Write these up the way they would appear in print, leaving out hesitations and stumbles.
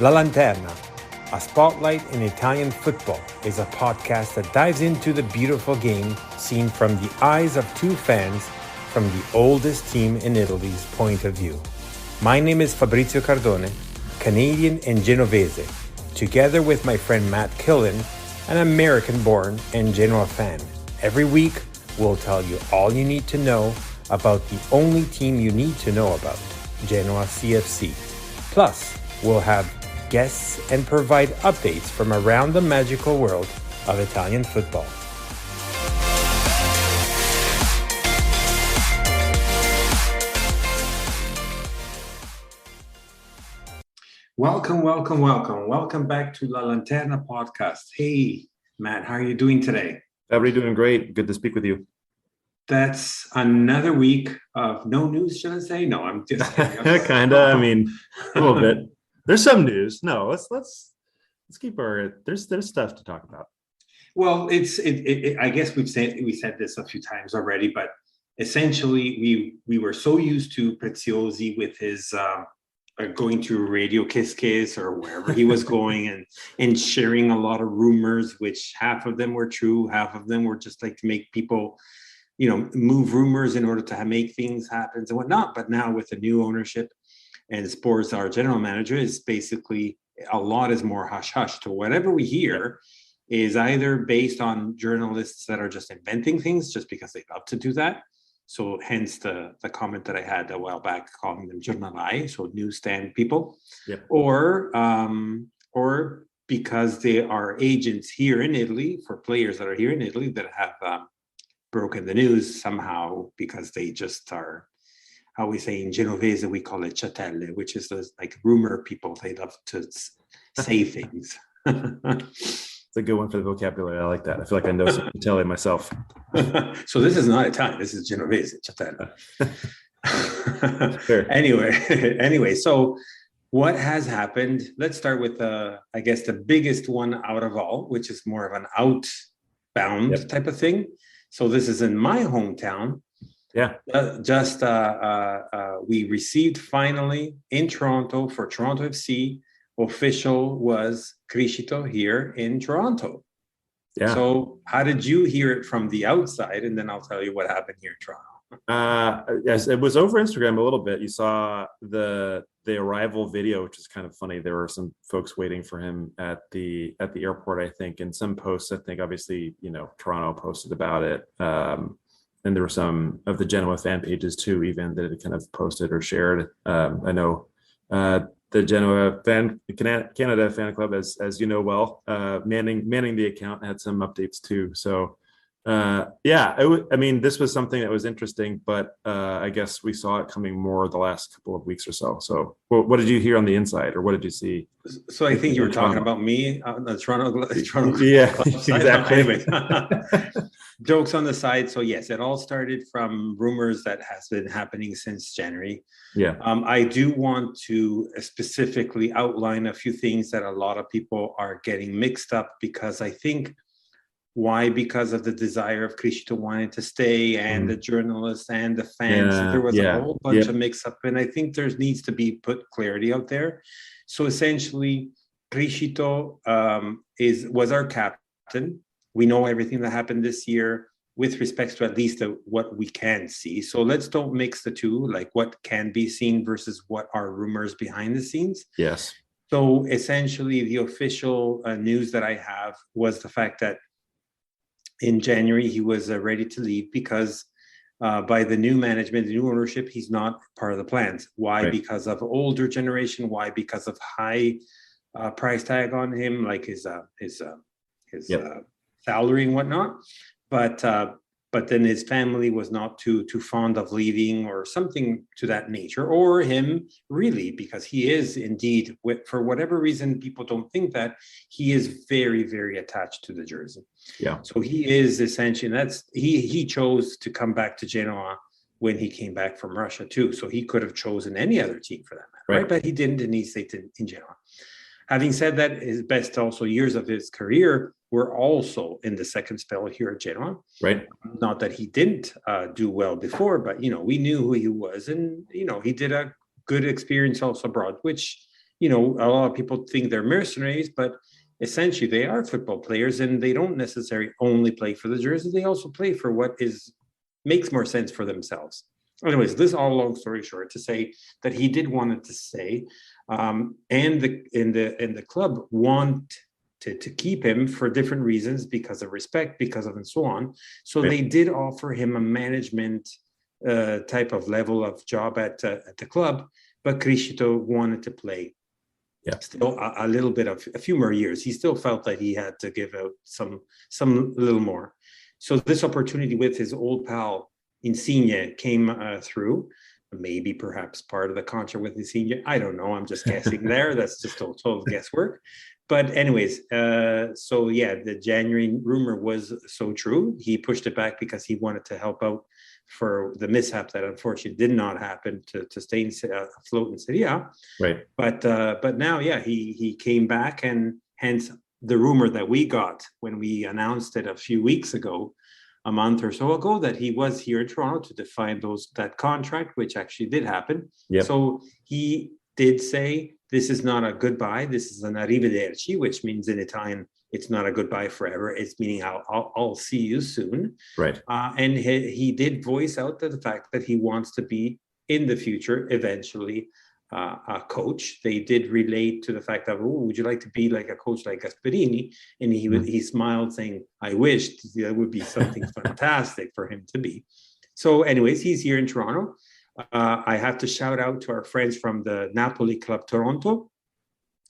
La Lanterna, a spotlight in Italian football, is a podcast that dives into the beautiful game seen from the eyes of two fans from the oldest team in Italy's point of view. My name is Fabrizio Cardone, Canadian and Genovese, together with my friend Matt Killen, an American-born and Genoa fan. Every week, we'll tell you all you need to know about the only team you need to know about, Genoa CFC. Plus, we'll have guests and provide updates from around the magical world of Italian football. Welcome back to La Lanterna podcast. Hey, Matt, how are you doing today? Everybody doing great. Good to speak with you. That's another week of no news, should I say? No, I'm just kidding. Kind of. I mean, a little bit. There's some news. No, let's keep our. There's stuff to talk about. Well, I guess we said this a few times already, but essentially we were so used to Preziosi with his going to Radio Kiss or wherever he was going and sharing a lot of rumors, which half of them were true, half of them were just like to make people, move rumors in order to make things happen and whatnot. But now with the new ownership and Sports, our general manager, is basically a lot is more hush-hush. To whatever we hear is either based on journalists that are just inventing things just because they love to do that. So hence the comment that I had a while back calling them giornalai, so newsstand people, yep. or because they are agents here in Italy for players that are here in Italy that have broken the news somehow because they just are, how we say in Genovese, we call it chatelle, which is like rumor people. They love to say things. It's a good one for the vocabulary. I like that. I feel like I know some Italian myself. So this is not Italian. This is Genovese, chatelle. Sure. Anyway, so what has happened? Let's start with, I guess, the biggest one out of all, which is more of an outbound type of thing. So this is in my hometown. Yeah. We received finally in Toronto for Toronto FC, official was Criscito here in Toronto. Yeah. So how did you hear it from the outside? And then I'll tell you what happened here in Toronto. Yes, it was over Instagram a little bit. You saw the arrival video, which is kind of funny. There were some folks waiting for him at the airport, I think, and some posts. I think obviously, Toronto posted about it. And there were some of the Genoa fan pages too, even that had kind of posted or shared. I know the Genoa Canada fan club, as you know well, manning the account, had some updates too. So this was something that was interesting, but I guess we saw it coming more the last couple of weeks or so. So what did you hear on the inside, or what did you see? So I think you were talking about me on the Toronto. Yeah, exactly. Anyway, jokes on the side. So yes, it all started from rumors that has been happening since January. Yeah. I do want to specifically outline a few things that a lot of people are getting mixed up, because I think because of the desire of Criscito wanting to stay and the journalists and the fans. There was a whole bunch of mix up, and I think there needs to be put clarity out there. So essentially, Criscito was our captain. We know everything that happened this year with respect to at least what we can see. So let's don't mix the two, like what can be seen versus what are rumors behind the scenes. Yes. So essentially, the official news that I have was the fact that in January, he was ready to leave because by the new management, the new ownership, he's not part of the plans. Why? Right. Because of older generation. Why? Because of high price tag on him, like his salary and whatnot. But then his family was not too fond of leaving, or something to that nature, or him really, because he is indeed, for whatever reason, people don't think that, he is very, very attached to the jersey. Yeah. So he is essentially, he chose to come back to Genoa when he came back from Russia too. So he could have chosen any other team for that matter, right? But he didn't, and he stayed in Genoa. Having said that, his best also years of his career were also in the second spell here at Genoa. Right. Not that he didn't do well before, but, we knew who he was. And, he did a good experience also abroad, which you know, a lot of people think they're mercenaries, but essentially they are football players, and they don't necessarily only play for the jersey. They also play for what makes more sense for themselves. Anyways, this all long story short to say that he did want to stay, and the club want to keep him for different reasons, because of respect, because of and so on. So Right. they did offer him a management type of level of job at the club, but Criscito wanted to play still a little bit of a few more years. He still felt that he had to give out some little more. So this opportunity with his old pal Insigne came through. Maybe perhaps part of the contract with Insigne. I don't know. I'm just guessing there. That's just total guesswork. But anyways, so yeah, the January rumor was so true. He pushed it back because he wanted to help out for the mishap that unfortunately did not happen to stay afloat in Serie A. Right. But now, yeah, he came back, and hence the rumor that we got when we announced it a few weeks ago, a month or so ago, that he was here in Toronto to define that contract, which actually did happen. Yep. So he did say, this is not a goodbye, this is an arrivederci, which means in Italian, it's not a goodbye forever. It's meaning I'll see you soon. Right. And he did voice out the fact that he wants to be in the future eventually a coach. They did relate to the fact that, oh, would you like to be like a coach like Gasperini? And he smiled, saying, I wish that would be something fantastic for him to be. So anyways, he's here in Toronto. I have to shout out to our friends from the Napoli Club Toronto,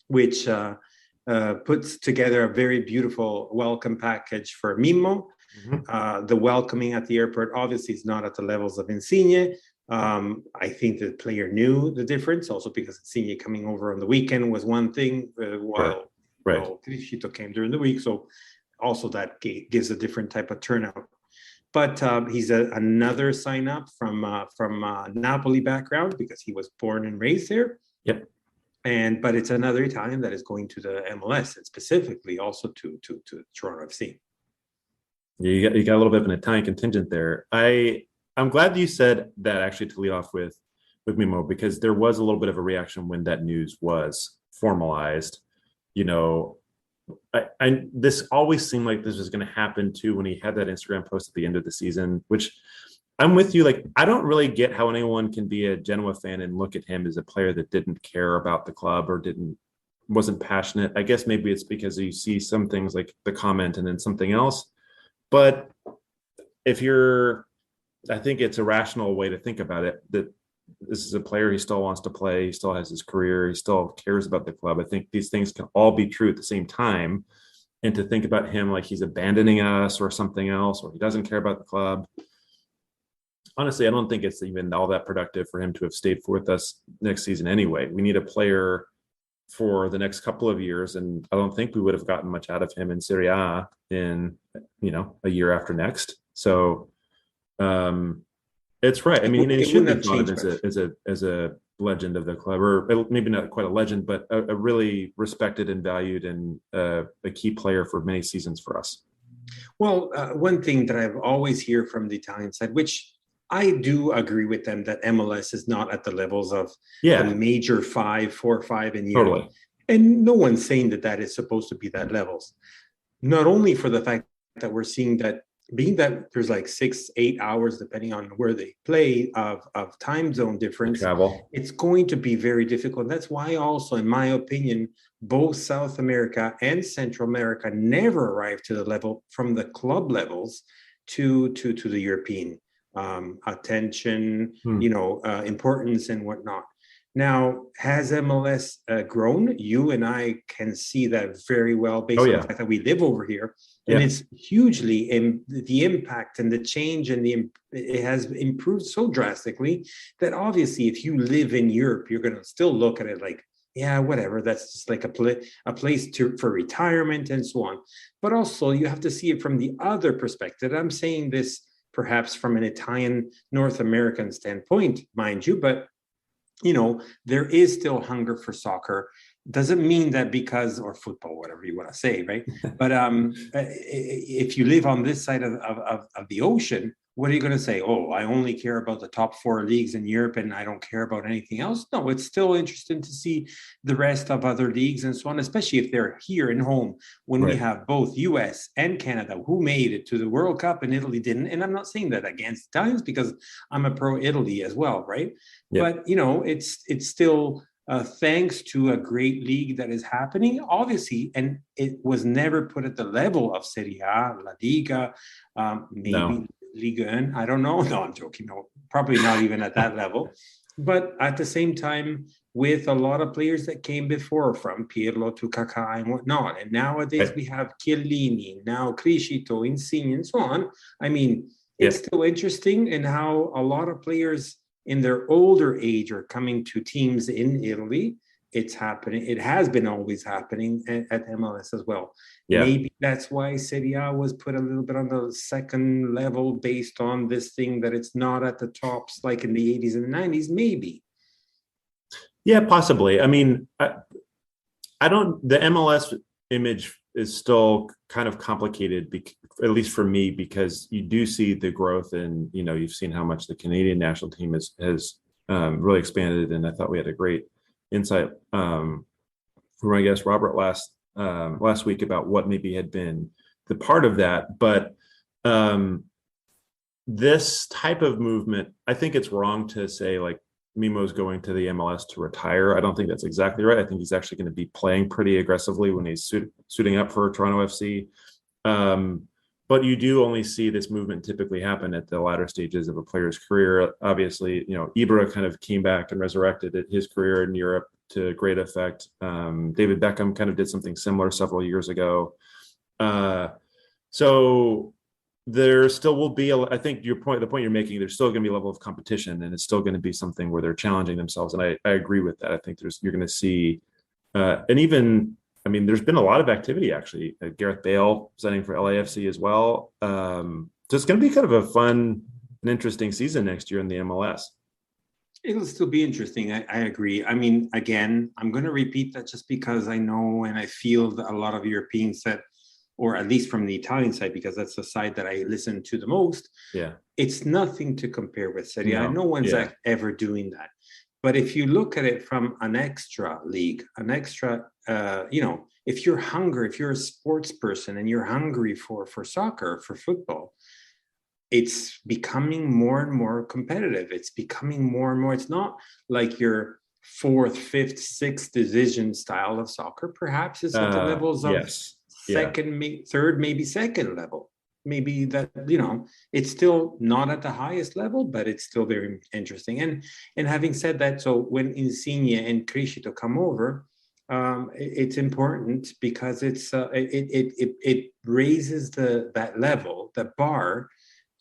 which puts together a very beautiful welcome package for Mimmo. The welcoming at the airport obviously is not at the levels of Insigne. I think the player knew the difference, also because Insigne coming over on the weekend was one thing, while Criscito came during the week. So also that gives a different type of turnout. But he's another sign up from Napoli background, because he was born and raised there. Yep. But it's another Italian that is going to the MLS, and specifically also to Toronto FC. Yeah, you got a little bit of an Italian contingent there. I'm glad that you said that, actually, to lead off with Mimmo, because there was a little bit of a reaction when that news was formalized. You know, this always seemed like this was going to happen too when he had that Instagram post at the end of the season, which I'm with you. Like, I don't really get how anyone can be a Genoa fan and look at him as a player that didn't care about the club or wasn't passionate. I guess maybe it's because you see some things like the comment and then something else. But I think it's a rational way to think about it, that this is a player, he still wants to play, he still has his career, he still cares about the club. I think these things can all be true at the same time. And to think about him like he's abandoning us or something else, or he doesn't care about the club, honestly, I don't think it's even all that productive for him to have stayed with us next season anyway. We need a player for the next couple of years, and I don't think we would have gotten much out of him in Serie A in, a year after next. So it's right. I mean, it should be thought of as a legend of the club, or maybe not quite a legend, but a really respected and valued and a key player for many seasons for us. Well, one thing that I've always hear from the Italian side, which I do agree with them, that MLS is not at the levels of the major 4 or 5 in Europe. Totally. And no one's saying that is supposed to be that levels. Not only for the fact that we're seeing that, being that there's like 6-8 hours, depending on where they play, of time zone difference, travel, it's going to be very difficult. That's why also, in my opinion, both South America and Central America never arrived to the level from the club levels to the European attention, importance and whatnot. Now, has MLS grown? You and I can see that very well based on the fact that we live over here. And it's hugely in the impact and the change, and it has improved so drastically that obviously if you live in Europe, you're going to still look at it like, yeah, whatever, that's just like a place for retirement and so on. But also you have to see it from the other perspective. I'm saying this perhaps from an Italian North American standpoint, mind you, but there is still hunger for soccer. Doesn't mean that because, or football, whatever you want to say, right? But if you live on this side of the ocean, what are you going to say? Oh, I only care about the top 4 leagues in Europe and I don't care about anything else. No, it's still interesting to see the rest of other leagues and so on, especially if they're here in home when we have both US and Canada who made it to the World Cup and Italy didn't. And I'm not saying that against Italians because I'm a pro Italy as well, right? But, it's still thanks to a great league that is happening, obviously, and it was never put at the level of Serie A, La Liga, maybe Liga 1. I don't know. No, I'm joking. No, probably not even at that level. But at the same time, with a lot of players that came before, from Pirlo to Kaká and whatnot, and nowadays we have Chiellini, now Criscito, Insigne, and so on. I mean, it's still interesting in how a lot of players in their older age are coming to teams in Italy. It's happening. It has been always happening at MLS as well. Yeah. Maybe that's why Serie A was put a little bit on the second level based on this thing that it's not at the tops like in the 80s and the 90s, maybe. Yeah, possibly. I mean, I don't, the MLS image is still kind of complicated, at least for me, because you do see the growth and, you've seen how much the Canadian national team has really expanded. And I thought we had a great insight from, I guess, Robert last week about what maybe had been the part of that. But this type of movement, I think it's wrong to say like Mimmo's going to the MLS to retire. I don't think that's exactly right. I think he's actually going to be playing pretty aggressively when he's suiting up for Toronto FC. But you do only see this movement typically happen at the latter stages of a player's career. Obviously, Ibra kind of came back and resurrected his career in Europe to great effect. David Beckham kind of did something similar several years ago. So there still will be, I think the point you're making, there's still going to be a level of competition, and it's still going to be something where they're challenging themselves. And I agree with that. I think you're going to see, and even, I mean, there's been a lot of activity actually. Gareth Bale signing for LAFC as well. So it's going to be kind of a fun and interesting season next year in the MLS. It'll still be interesting. I agree. I mean, again, I'm going to repeat that just because I know and I feel that a lot of Europeans that, or at least from the Italian side, because that's the side that I listen to the most. Yeah, it's nothing to compare with Serie A. No one's ever doing that. But if you look at it from an extra league, an extra, if you're hungry, if you're a sports person and you're hungry for soccer, for football, it's becoming more and more competitive. It's becoming more and more. It's not like your 4th, 5th, 6th division style of soccer. Perhaps it's at the levels of second, third, maybe second level. Maybe that, it's still not at the highest level, but it's still very interesting. And having said that, so when Insigne and Criscito come over, it's important because it raises that level, the bar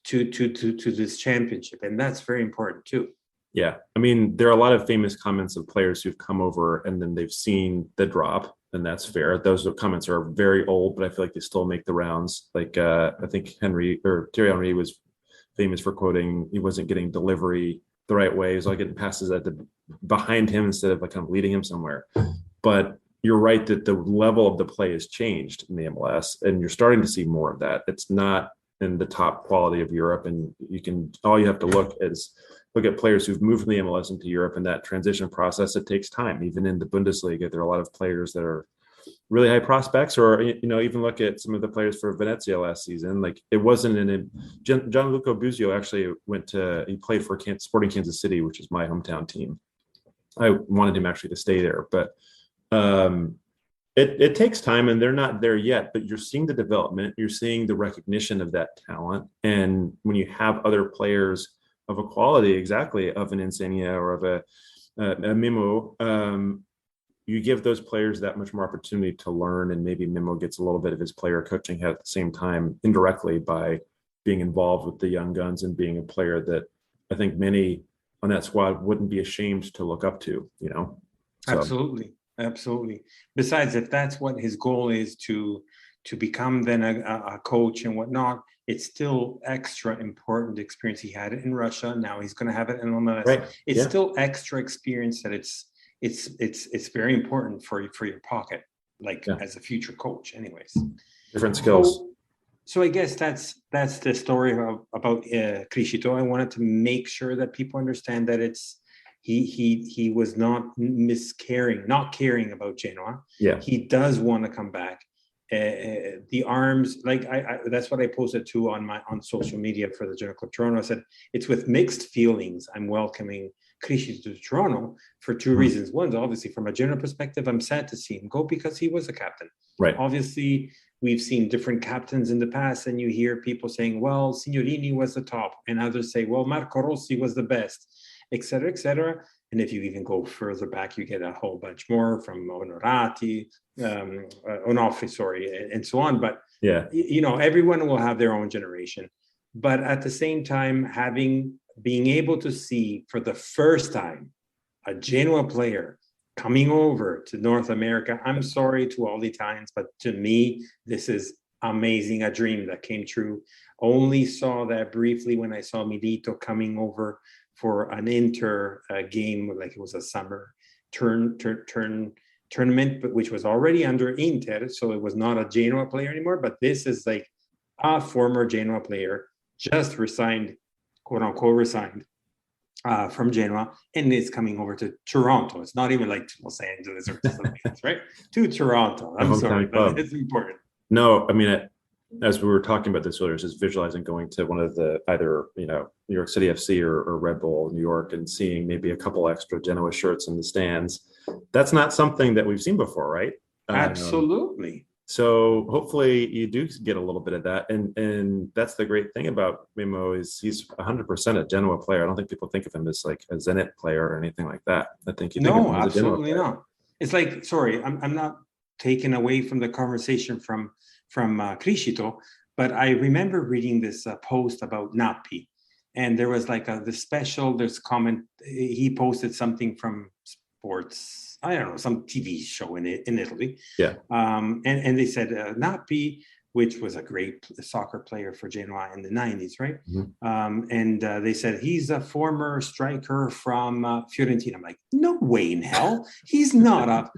to this championship, and that's very important too. Yeah, I mean, there are a lot of famous comments of players who've come over and then they've seen the drop, and that's fair. Those comments are very old, but I feel like they still make the rounds. Like I think Thierry Henry was famous for quoting, he wasn't getting delivery the right way. He was like getting passes behind him instead of like kind of leading him somewhere. But you're right that the level of the play has changed in the MLS, and you're starting to see more of that. It's not in the top quality of Europe, and all you have to look at players who've moved from the MLS into Europe, and that transition process, it takes time. Even in the Bundesliga, there are a lot of players that are really high prospects, or even look at some of the players for Venezia last season. Like it wasn't Gianluca Busio actually he played for Sporting Kansas City, which is my hometown team. I wanted him actually to stay there, but it takes time, and they're not there yet, but you're seeing the development, you're seeing the recognition of that talent. And when you have other players of a quality exactly of an Insigne or of a Mimmo, you give those players that much more opportunity to learn, and maybe Mimmo gets a little bit of his player coaching at the same time indirectly by being involved with the young guns and being a player that I think many on that squad wouldn't be ashamed to look up to, So. Absolutely. Besides, if that's what his goal is to become then a coach and whatnot, it's still extra important experience. He had it in Russia. Now he's going to have it in MLS. Right. It's still extra experience that it's very important for your pocket, as a future coach anyways. Different skills. So I guess that's the story about Criscito. I wanted to make sure that people understand that he was not caring about Genoa. Yeah. He does want to come back. The arms, like that's what I posted too on social media for the Genoa Club Toronto. I said it's with mixed feelings. I'm welcoming Criscito to Toronto for two Mhm. reasons. One, obviously, from a Genoa perspective, I'm sad to see him go because he was a captain. Right. Obviously, we've seen different captains in the past, and you hear people saying, well, Signorini was the top, and others say, well, Marco Rossi was the best, et cetera, et cetera. And if you even go further back, you get a whole bunch more from Onorati, Onofri, sorry, and so on. But, Yeah. everyone will have their own generation. But at the same time, being able to see for the first time a Genoa player coming over to North America. I'm sorry to all the Italians, but to me, this is amazing. A dream that came true. Only saw that briefly when I saw Milito coming over for an Inter game, like it was a summer tournament, but which was already under Inter, so it was not a Genoa player anymore. But this is like a former Genoa player just resigned, quote unquote, resigned from Genoa, and it's coming over to Toronto. It's not even like Los Angeles or to the Philippines, right? To Toronto. The I'm sorry, hometown but club. it's important. No, I mean, as we were talking about this earlier, just visualizing going to one of the either New York City FC or Red Bull New York and seeing maybe a couple extra Genoa shirts in the stands. That's not something that we've seen before, right? Absolutely. So hopefully you do get a little bit of that, and that's the great thing about Mimmo is he's 100% a Genoa player. I don't think people think of him as like a Zenit player or anything like that. I think you think of No, him as a Genoa absolutely player. not. It's like, sorry, I'm not taking away from the conversation from Criscito, but I remember reading this post about Nappi, and there was like there's comment. He posted something from sports, I don't know, some TV show in Italy. Yeah. And they said Nappi, which was a great soccer player for Genoa in the 90s, right? Mm-hmm. And they said he's a former striker from Fiorentina. I'm like, no way in hell. He's not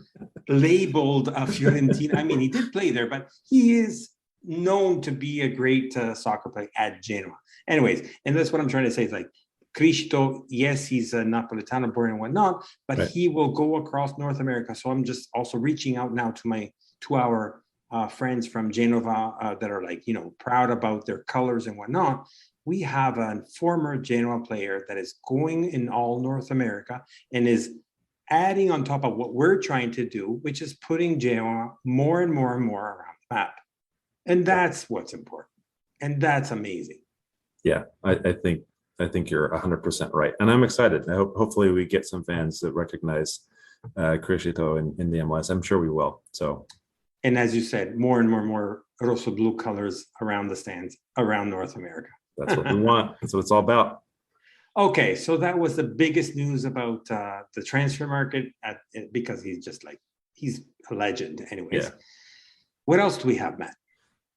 labeled a Fiorentina. I mean, he did play there, but he is known to be a great soccer player at Genoa. Anyways, and that's what I'm trying to say. Is like, Criscito, yes, he's a Napolitano born and whatnot, but Right. he will go across North America. So I'm just also reaching out now to my 2-hour friends from Genova that are like, proud about their colors and whatnot. We have a former Genoa player that is going in all North America and is adding on top of what we're trying to do, which is putting Genoa more and more and more around the map. And that's what's important. And that's amazing. Yeah, I think you're 100% right, and I'm excited. Hopefully we get some fans that recognize Criscito in the MLS. I'm sure we will. So, and as you said, more and more and more Rosso blue colors around the stands around North America. That's what we want. That's what it's all about. Okay, so that was the biggest news about the transfer market because he's a legend anyways. Yeah. What else do we have, Matt?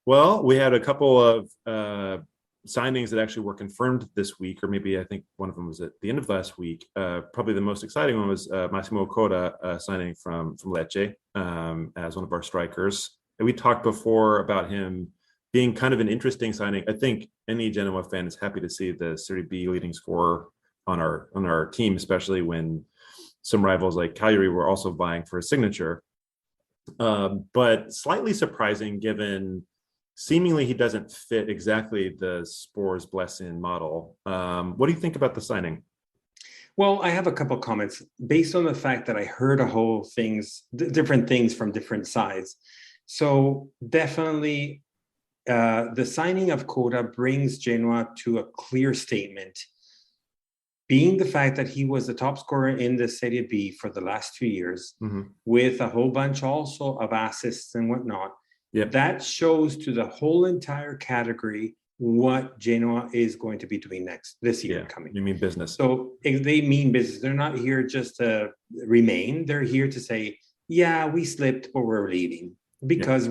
Well, we had a couple of signings that actually were confirmed this week, or maybe I think one of them was at the end of last week. Probably the most exciting one was Massimo Coda signing from Lecce as one of our strikers. And we talked before about him being kind of an interesting signing. I think any Genoa fan is happy to see the Serie B leading scorer on our team, especially when some rivals like Cagliari were also vying for a signature. But slightly surprising given seemingly he doesn't fit exactly the Spurs Blessin model. What do you think about the signing? Well, I have a couple comments based on the fact that I heard different things from different sides. So definitely the signing of Coda brings Genoa to a clear statement, being the fact that he was the top scorer in the Serie B for the last 2 years, with a whole bunch also of assists and whatnot. Yep. That shows to the whole entire category what Genoa is going to be doing this year coming. You mean business. So if they mean business, they're not here just to remain. They're here to say, yeah, we slipped, but we're leaving because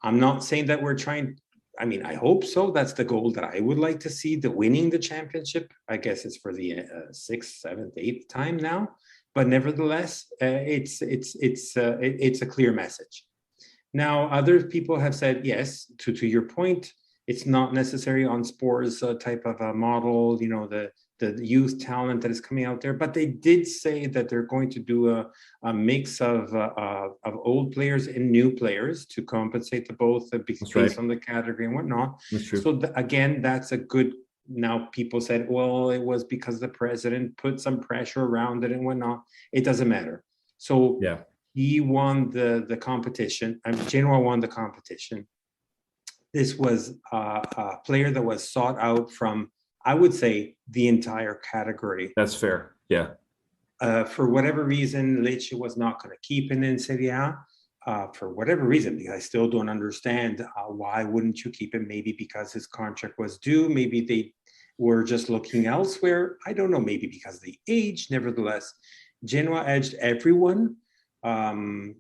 I'm not saying that we're trying. I mean, I hope so. That's the goal that I would like to see, winning the championship. I guess it's for the 6th, 7th, 8th time now. But nevertheless, it's a clear message. Now, other people have said, yes, to your point, it's not necessary on Spore's type of a model, the youth talent that is coming out there. But they did say that they're going to do a mix of old players and new players to compensate the both based on the category and whatnot. That's true. So again, that's a good. Now people said, well, it was because the president put some pressure around it and whatnot. It doesn't matter. So yeah. He won the competition. Genoa won the competition. This was a player that was sought out from, I would say, the entire category. That's fair. Yeah. For whatever reason, Lecce was not going to keep him in Serie A. For whatever reason, because I still don't understand why wouldn't you keep him? Maybe because his contract was due. Maybe they were just looking elsewhere. I don't know. Maybe because of the age. Nevertheless, Genoa edged everyone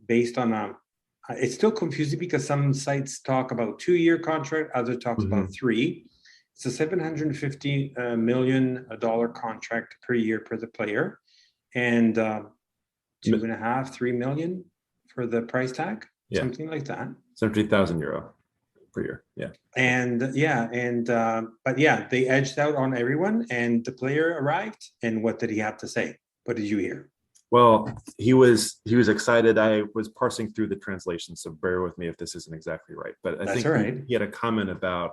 based on it's still confusing because some sites talk about 2-year contract, other talks about 3. It's a $750 million contract per year per the player, and 2.5-3 million for the price tag, something like that. 70,000 euro per year. Yeah. But they edged out on everyone, and the player arrived. And what did he have to say? What did you hear? Well, he was excited. I was parsing through the translation, so bear with me if this isn't exactly right. But I think he had a comment about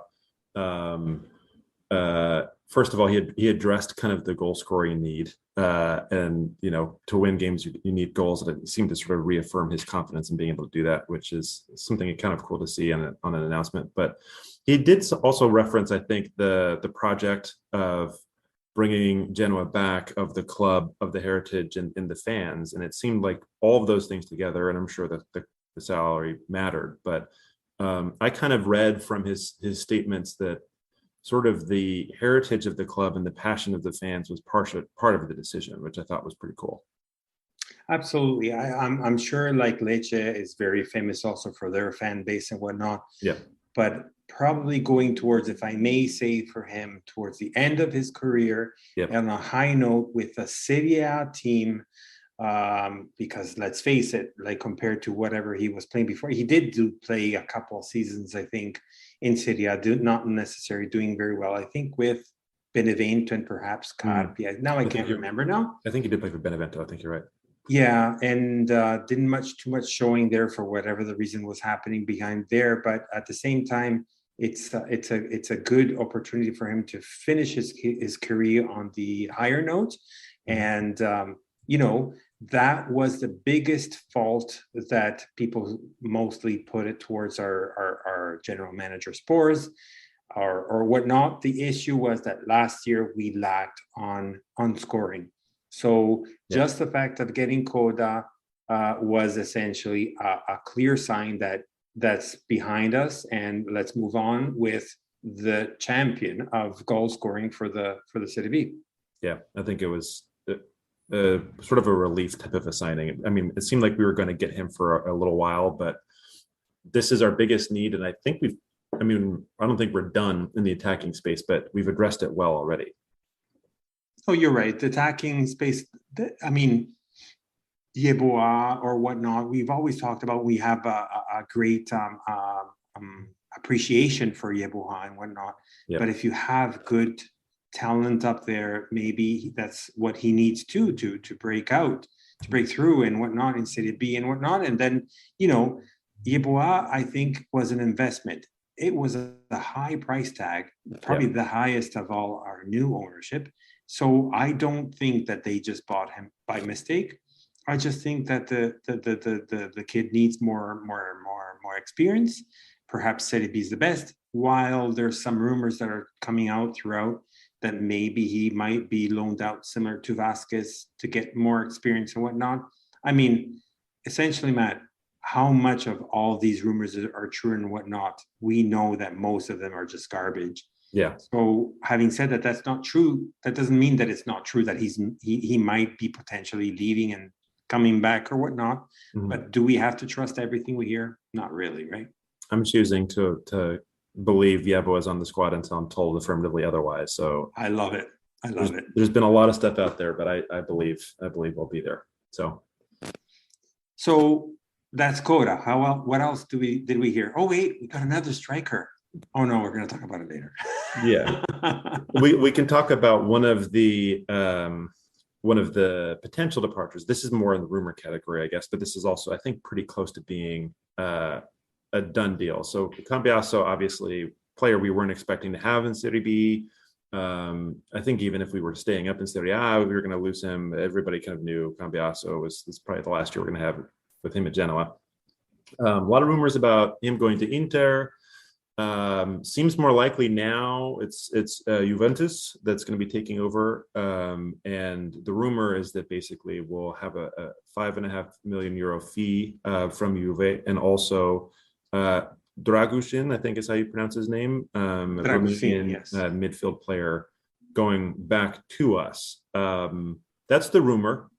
first of all, he addressed kind of the goal scoring need, and to win games you need goals. And it seemed to sort of reaffirm his confidence in being able to do that, which is something kind of cool to see on an announcement. But he did also reference, I think, the project of bringing Genoa back, of the club, of the heritage, and the fans. And it seemed like all of those things together, and I'm sure that the salary mattered, but I kind of read from his statements that sort of the heritage of the club and the passion of the fans was part of the decision, which I thought was pretty cool. Absolutely. I'm sure like Lecce is very famous also for their fan base and whatnot. Yeah. But probably going towards, if I may say for him, towards the end of his career, on a high note with a Serie A team, because let's face it, like compared to whatever he was playing before, he did play a couple of seasons, I think, in Serie A, not necessarily doing very well. I think with Benevento and perhaps Carpi. Now I can't remember now. I think he did play for Benevento. I think you're right. Yeah, and didn't too much showing there for whatever the reason was happening behind there. But at the same time, it's a good opportunity for him to finish his career on the higher note. And that was the biggest fault that people mostly put it towards our general manager Spores or whatnot. The issue was that last year we lacked on scoring. So just the fact of getting Coda was essentially a clear sign that that's behind us, and let's move on with the champion of goal scoring for the Serie B. Yeah, I think it was sort of a relief type of a signing. I mean, it seemed like we were going to get him for a little while, but this is our biggest need, and I think I don't think we're done in the attacking space, but we've addressed it well already. Oh, you're right. The attacking space, Yeboah or whatnot, we've always talked about, we have a great appreciation for Yeboah and whatnot. Yep. But if you have good talent up there, maybe that's what he needs to break out, to break through and whatnot in Serie B and whatnot. And then, Yeboah, I think, was an investment. It was a high price tag, probably the highest of all our new ownership. So I don't think that they just bought him by mistake. I just think that the kid needs more experience. Perhaps Serie B is the best. While there's some rumors that are coming out throughout that maybe he might be loaned out similar to Vasquez to get more experience and whatnot. I mean, essentially, Matt, how much of all these rumors are true and whatnot? We know that most of them are just garbage. Yeah. So having said that, that's not true. That doesn't mean that it's not true that he might be potentially leaving and coming back or whatnot. Mm-hmm. But do we have to trust everything we hear? Not really, right? I'm choosing to believe Yeboah is on the squad until I'm told affirmatively otherwise. So I love it. There's been a lot of stuff out there, but I believe we'll be there. So That's Coda. What else did we hear? Oh wait, we got another striker. Oh no, we're going to talk about it later. Yeah, we can talk about one of the potential departures. This is more in the rumor category, I guess, but this is also, I think, pretty close to being a done deal. So Cambiaso, obviously, player we weren't expecting to have in Serie B. I think even if we were staying up in Serie A, we were going to lose him. Everybody kind of knew Cambiaso was probably the last year we're going to have with him at Genoa. A lot of rumors about him going to Inter. Seems more likely now it's Juventus that's going to be taking over, and the rumor is that basically we'll have a €5.5 million fee from Juve, and also Dragusin, I think is how you pronounce his name, Dragusin, yes. Midfield player going back to us. That's the rumor.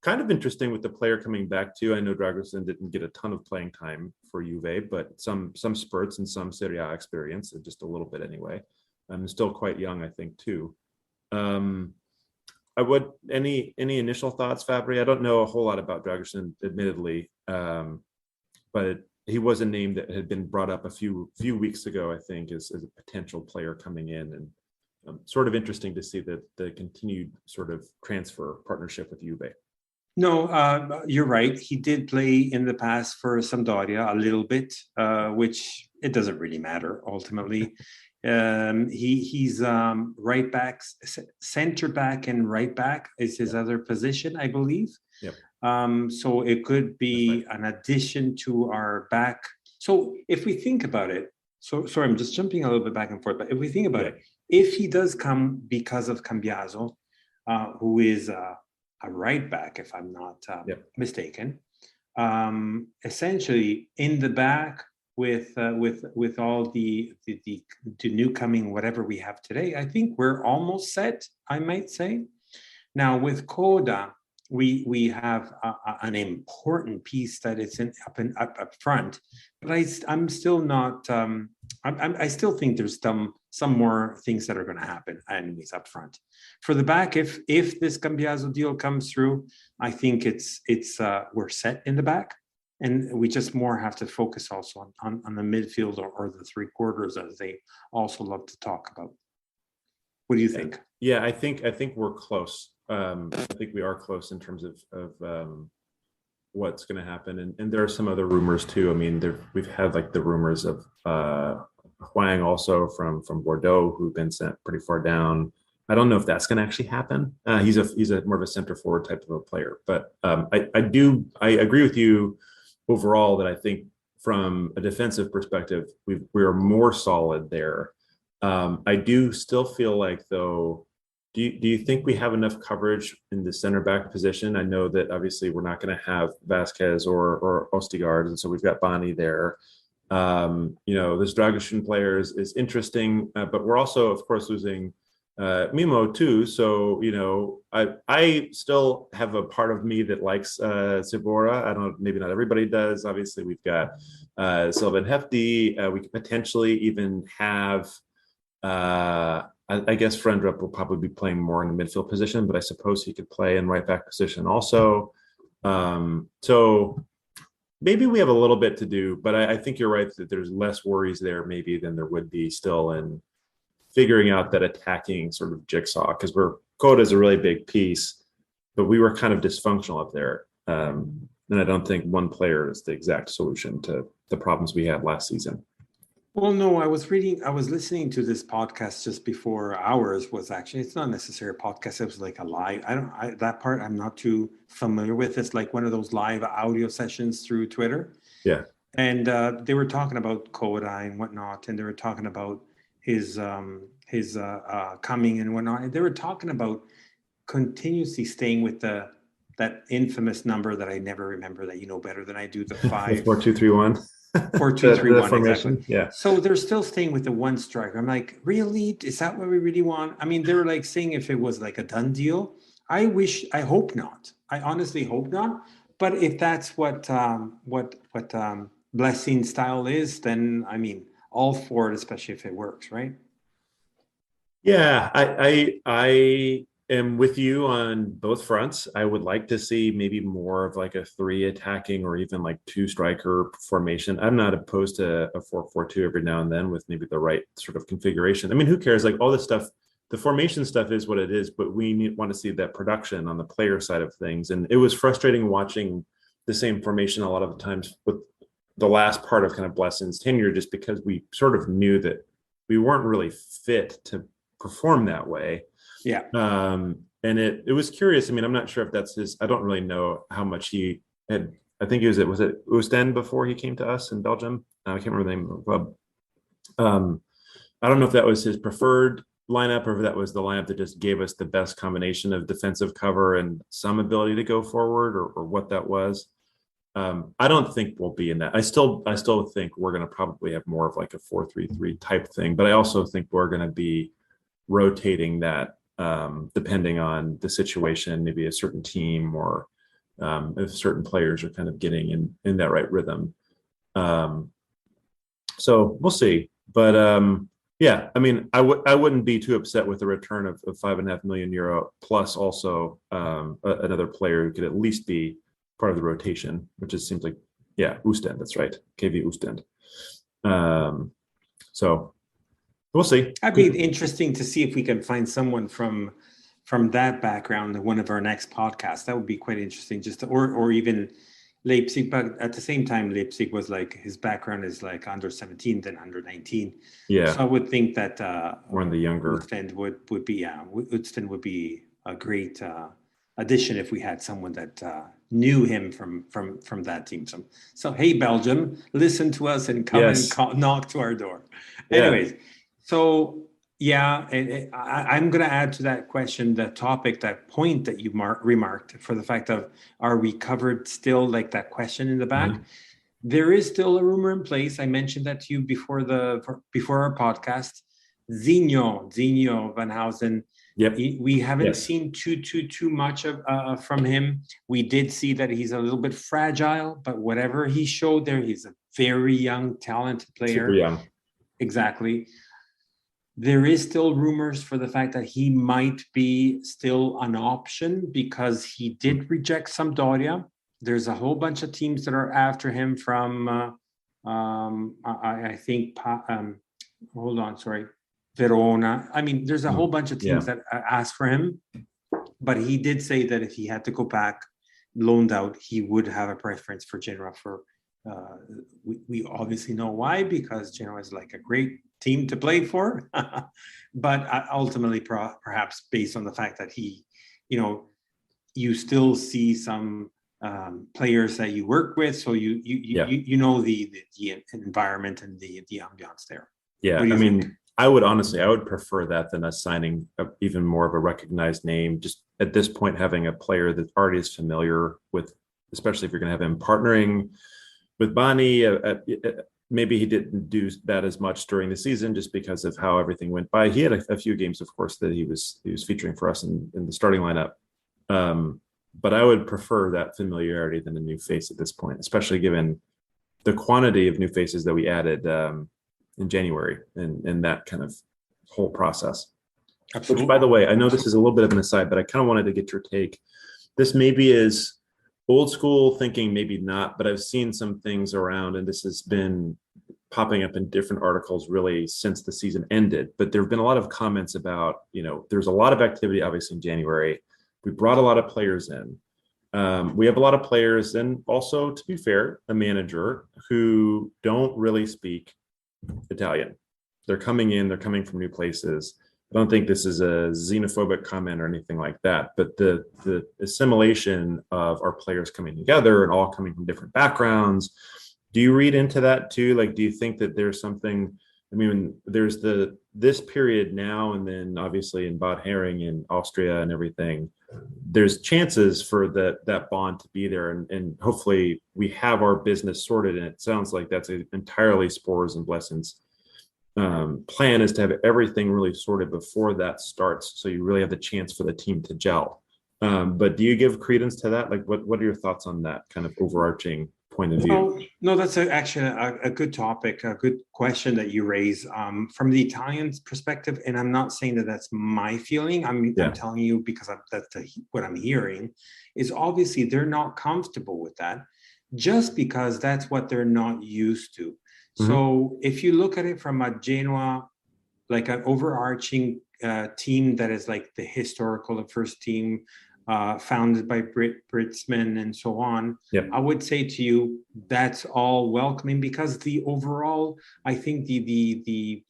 Kind of interesting with the player coming back too. I know Dragusin didn't get a ton of playing time for Juve, but some spurts and some Serie A experience, just a little bit anyway. I'm still quite young, I think, too. I would any initial thoughts, Fabri? I don't know a whole lot about Dragusin, admittedly, but he was a name that had been brought up a few weeks ago, I think, as a potential player coming in, and sort of interesting to see the continued sort of transfer partnership with Juve. No, you're right. He did play in the past for Sampdoria a little bit, which it doesn't really matter ultimately. He's right back, center back, and right back is his other position, I believe. Yep. So it could be an addition to our back. So if we think about it, sorry, I'm just jumping a little bit back and forth, but if we think about it, if he does come because of Cambiaso, who is a right back, if I'm not mistaken, essentially in the back with all the new coming whatever we have today, I think we're almost set, I might say. Now with Coda, we have an important piece that is up front, but I'm still not. I still think there's some more things that are going to happen, anyways, up front. For the back, if this Cambiaso deal comes through, I think it's we're set in the back, and we just more have to focus also on the midfield or the three quarters, as they also love to talk about. What do you think? Yeah, I think we're close. I think we are close in terms of what's going to happen, and there are some other rumors too. I mean, we've had like the rumors of Huang also from Bordeaux, who've been sent pretty far down. I don't know if that's going to actually happen. He's a more of a center forward type of a player, but I agree with you overall that I think from a defensive perspective we are more solid there. I do still feel like though. Do you think we have enough coverage in the center back position? I know that obviously we're not going to have Vasquez or Ostigard, and so we've got Bani there. This Dragusin player is interesting, but we're also, of course, losing Mimmo too. So I still have a part of me that likes Sibora. I don't. Maybe not everybody does. Obviously, we've got Sylvan Hefty. We could potentially even have. I guess Frendrup will probably be playing more in the midfield position, but I suppose he could play in right back position also. So maybe we have a little bit to do, but I think you're right that there's less worries there maybe than there would be still in figuring out that attacking sort of jigsaw, because Coda is a really big piece, but we were kind of dysfunctional up there. And I don't think one player is the exact solution to the problems we had last season. Well, no, I was listening to this podcast just before ours was actually, it's not necessarily a podcast. It was like a live, that part I'm not too familiar with. It's like one of those live audio sessions through Twitter. Yeah. And they were talking about Coda and whatnot. And they were talking about his coming and whatnot. And they were talking about continuously staying with that infamous number that I never remember, that you know better than I do, the 5 4-2-3-1. 4-2-3-1, exactly. Yeah. So they're still staying with the one striker. I'm like, really? Is that what we really want? I mean, they were like saying if it was like a done deal. I hope not. I honestly hope not. But if that's what Blessing style is, then I mean, all for it, especially if it works, right? Yeah, I am with you on both fronts. I would like to see maybe more of like a 3 attacking or even like 2 striker formation. I'm not opposed to a 4-4-2 every now and then with maybe the right sort of configuration. I mean, who cares? Like all this stuff, the formation stuff is what it is, but we want to see that production on the player side of things. And it was frustrating watching the same formation a lot of the times with the last part of kind of Blessing's tenure, just because we sort of knew that we weren't really fit to perform that way. Yeah. And it was curious. I mean, I'm not sure if that's his. I don't really know how much he had. I think was it Oostende before he came to us in Belgium. I can't remember the name of the club. I don't know if that was his preferred lineup or if that was the lineup that just gave us the best combination of defensive cover and some ability to go forward, or what that was. I don't think we'll be in that. I still think we're going to probably have more of like a 4-3-3 type thing, but I also think we're going to be rotating that depending on the situation, maybe a certain team or if certain players are kind of getting in that right rhythm. So we'll see. But yeah, I mean, I wouldn't be too upset with the return of €5.5 million plus also another player who could at least be part of the rotation, which seems like, yeah, Oostende, that's right, KV Oostende. So we'll see. That'd be interesting to see if we can find someone from that background in one of our next podcasts. That would be quite interesting. Or even Leipzig, but at the same time, Leipzig was like his background is like under 17 than under 19. Yeah. So I would think that we're in the younger Oostende would be a great addition if we had someone that knew him from that team. So hey, Belgium, listen to us and come and knock to our door. Yeah. Anyways, so yeah, I'm going to add to that question, that topic, that point that you remarked for the fact of, are we covered still, like that question in the back? Mm-hmm. There is still a rumor in place. I mentioned that to you before our podcast. Zinho Van Housen. Yep. We haven't seen too much of from him. We did see that he's a little bit fragile, but whatever he showed there, he's a very young, talented player. Super young. Exactly. There is still rumors for the fact that he might be still an option because he did reject Sampdoria. There's a whole bunch of teams that are after him from, I think, hold on, sorry, Verona. I mean, there's a whole bunch of teams that asked for him, but he did say that if he had to go back loaned out, he would have a preference for Genoa. We obviously know why, because Genoa is like a great team to play for, but ultimately perhaps based on the fact that he, you still see some players that you work with, so you know the environment and the ambiance there. Yeah, I mean, I would prefer that than us signing even more of a recognized name. Just at this point, having a player that already is familiar with, especially if you're going to have him partnering with Bani. Maybe he didn't do that as much during the season just because of how everything went by. He had a few games, of course, that he was featuring for us in the starting lineup. But I would prefer that familiarity than a new face at this point, especially given the quantity of new faces that we added in January and that kind of whole process. Absolutely. Which, by the way, I know this is a little bit of an aside, but I kind of wanted to get your take. This maybe is old school thinking, maybe not, but I've seen some things around, and this has been popping up in different articles really since the season ended. But there have been a lot of comments about, there's a lot of activity, obviously, in January. We brought a lot of players in. We have a lot of players, and also, to be fair, a manager who don't really speak Italian. They're coming from new places. I don't think this is a xenophobic comment or anything like that, but the assimilation of our players coming together and all coming from different backgrounds. Do you read into that too? Like, do you think that there's something? I mean, there's this period now, and then obviously in Bad Herring in Austria and everything, there's chances for that bond to be there, and hopefully we have our business sorted. And it sounds like that's entirely Spores and Blessings. Plan is to have everything really sorted before that starts, so you really have the chance for the team to gel. But do you give credence to that? Like, what are your thoughts on that kind of overarching point of view. Well, no, that's actually a good topic, a good question that you raise from the Italian perspective. And I'm not saying that that's my feeling. I'm telling you because what I'm hearing is obviously they're not comfortable with that just because that's what they're not used to. So if you look at it from a Genoa, like an overarching team that is like the historical first team, founded by Britsman and so on, I would say to you that's all welcoming because the overall, I think the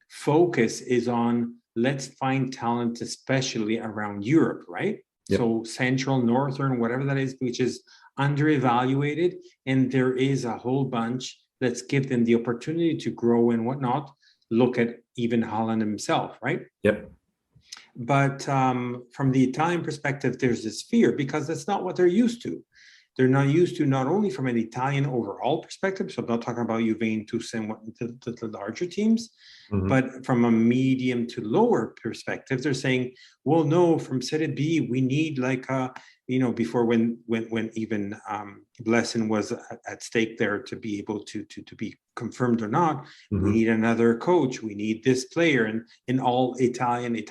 focus is on let's find talent, especially around Europe, right? So Central, Northern, whatever that is, which is under-evaluated, and there is a whole bunch. Let's give them the opportunity to grow and whatnot. Look at even Holland himself, right? But from the Italian perspective, there's this fear because that's not what they're used to. They're not used to, not only from an Italian overall perspective, so I'm not talking about Juventus and the larger teams, but from a medium to lower perspective, they're saying, well, no, from Serie B, we need like a, before when even Blessing was at stake there to be able to be confirmed or not, we need another coach, we need this player, and all Italian.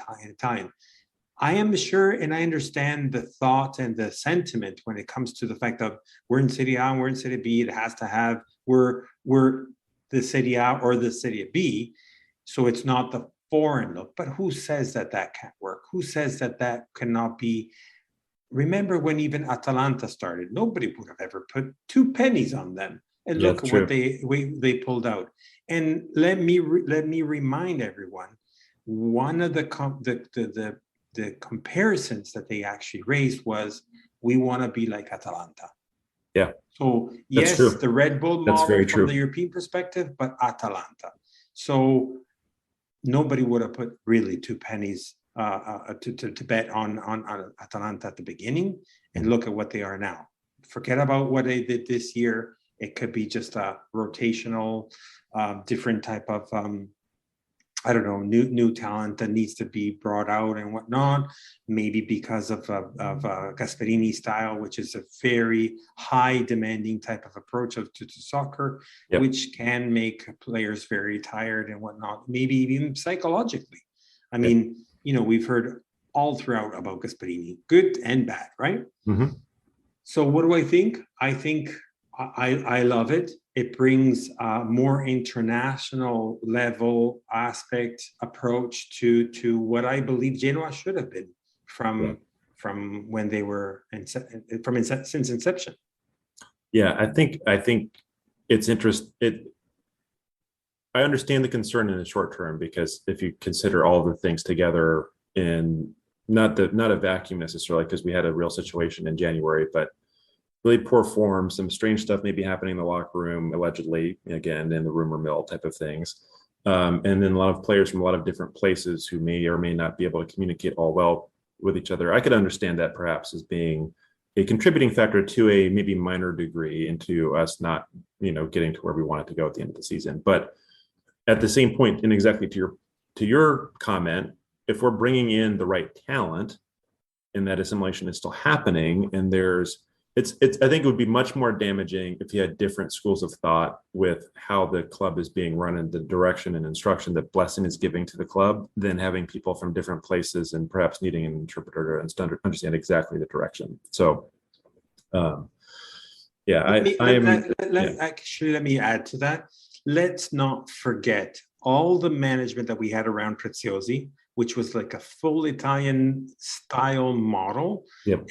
I am sure, and I understand the thought and the sentiment when it comes to the fact of we're in Serie A, we're in Serie B, it has to have, we're the Serie A or the Serie B, so it's not the foreign look. But who says that can't work? Who says that cannot be? Remember when even Atalanta started, nobody would have ever put 2 pennies on them. And look at what they pulled out. And let me remind everyone, one of the comparisons that they actually raised was, we want to be like Atalanta. So yes, the Red Bull model from the European perspective, but Atalanta. So nobody would have put really 2 pennies to bet on Atalanta at the beginning, and look at what they are now. Forget about what they did this year. It could be just a rotational, different type of new talent that needs to be brought out and whatnot. Maybe because of Gasperini's style, which is a very high demanding type of approach to soccer, which can make players very tired and whatnot. Maybe even psychologically. I mean, we've heard all throughout about Gasperini, good and bad, right? So what do I think? I think I love it. It brings a more international level aspect approach to what I believe Genoa should have been from when they were since inception. I think it's I understand the concern in the short term, because if you consider all the things together in not a vacuum necessarily, because we had a real situation in January, but really poor form, some strange stuff may be happening in the locker room, allegedly, again, in the rumor mill type of things. And then a lot of players from a lot of different places who may or may not be able to communicate all well with each other. I could understand that perhaps as being a contributing factor to a maybe minor degree into us not, getting to where we wanted to go at the end of the season. But at the same point, and exactly to your comment, if we're bringing in the right talent and that assimilation is still happening, and I think it would be much more damaging if you had different schools of thought with how the club is being run and the direction and instruction that Blessing is giving to the club, than having people from different places and perhaps needing an interpreter to understand exactly the direction. So, Actually, let me add to that. Let's not forget all the management that we had around Preziosi, which was like a full Italian style model.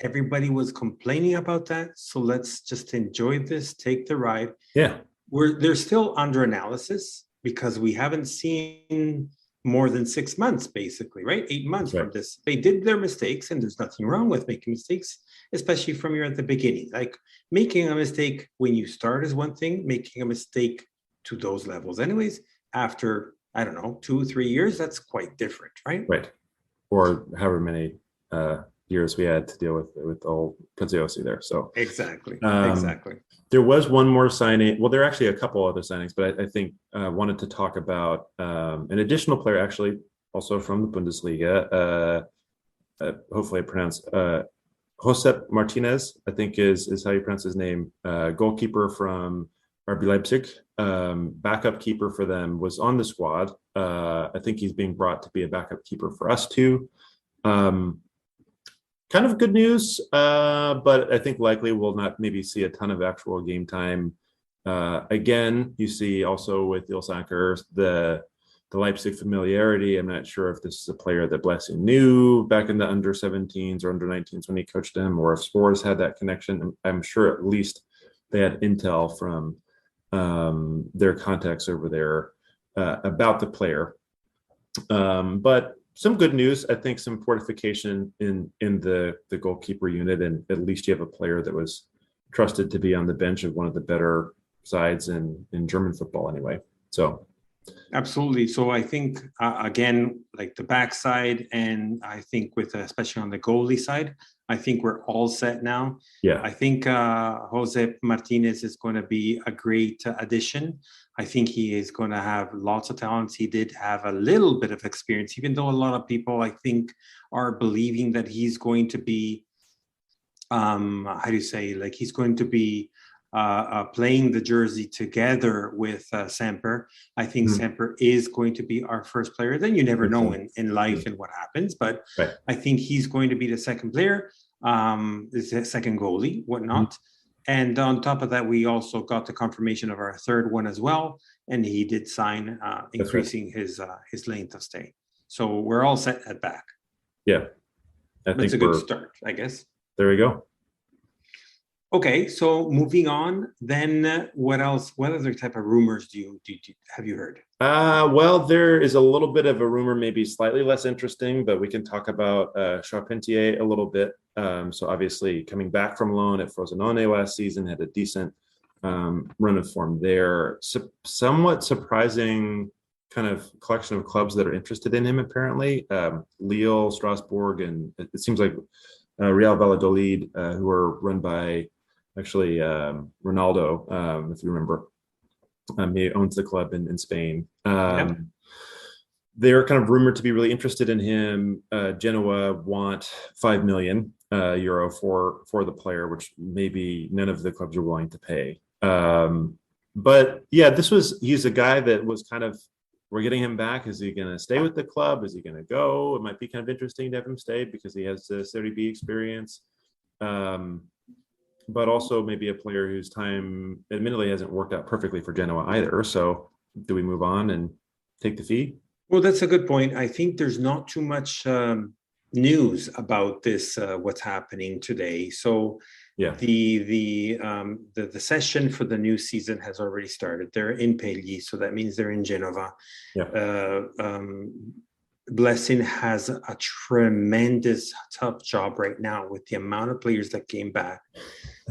Everybody was complaining about that. So let's just enjoy this, take the ride. They're still under analysis because we haven't seen more than 6 months, basically, right? 8 months from this. They did their mistakes, and there's nothing wrong with making mistakes, especially from you're at the beginning. Like, making a mistake when you start is one thing, making a mistake to those levels anyways, after, I don't know, 2-3 years, that's quite different, right? Right. Or however many years we had to deal with the whole Preziosi there. So exactly. There was one more signing. Well, there are actually a couple other signings, but I think wanted to talk about an additional player, actually, also from the Bundesliga. Hopefully I pronounced Josep Martinez, I think is how you pronounce his name, goalkeeper from RB Leipzig, backup keeper for them, was on the squad. I think he's being brought to be a backup keeper for us too. Um, Kind of good news, but I think likely we'll not maybe see a ton of actual game time. Again, you see also with Ilsanker the Leipzig familiarity. I'm not sure if this is a player that Blessing knew back in the under 17s or under 19s when he coached them, or if Spores had that connection. I'm sure at least they had intel from their contacts over there about the player. But some good news, I think, some fortification in the goalkeeper unit, and at least you have a player that was trusted to be on the bench of one of the better sides in German football anyway. So Absolutely. So I think again, like the backside, and I think with especially on the goalie side, I think we're all set now. yeah, I think Jose Martinez is going to be a great addition. I think he is going to have lots of talents. He did have a little bit of experience, even though a lot of people I think are believing that he's going to be how do you say, like he's going to be playing the jersey together with Semper. I think Mhm. Semper is going to be our first player. Then you never Think know so. in life and what happens, but Right. I think he's going to be the second player, the second goalie, Mhm. whatnot. And on top of that, we also got the confirmation of our third one as well, and he did sign, That's right. increasing his length of stay. So we're all set at back. Yeah, I That's think a good we're start, I guess. there. We go. Okay, so moving on, then what else? What other type of rumors do have you heard? Well, there is a little bit of a rumor, maybe slightly less interesting, but we can talk about Charpentier a little bit. So obviously coming back from loan at Frosinone last season, had a decent run of form there. Somewhat surprising kind of collection of clubs that are interested in him, apparently. Lille, Strasbourg, and it seems like Real Valladolid, who are run by actually Ronaldo, if you remember. He owns the club in Spain. Yep. They're kind of rumored to be really interested in him. Genoa want 5 million euro for the player, which maybe none of the clubs are willing to pay. But yeah, he's a guy that was kind of, we're getting him back. Is he going to stay with the club? Is he going to go? It might be kind of interesting to have him stay because he has the Serie B experience. Um, but also maybe a player whose time admittedly hasn't worked out perfectly for Genoa either. So do we move on and take the fee? Well, that's a good point. I think there's not too much news about this. What's happening today? So Yeah. the session for the new season has already started. They're in Pegli, so that means they're in Genova. Yeah. Blessing has a tremendous tough job right now with the amount of players that came back.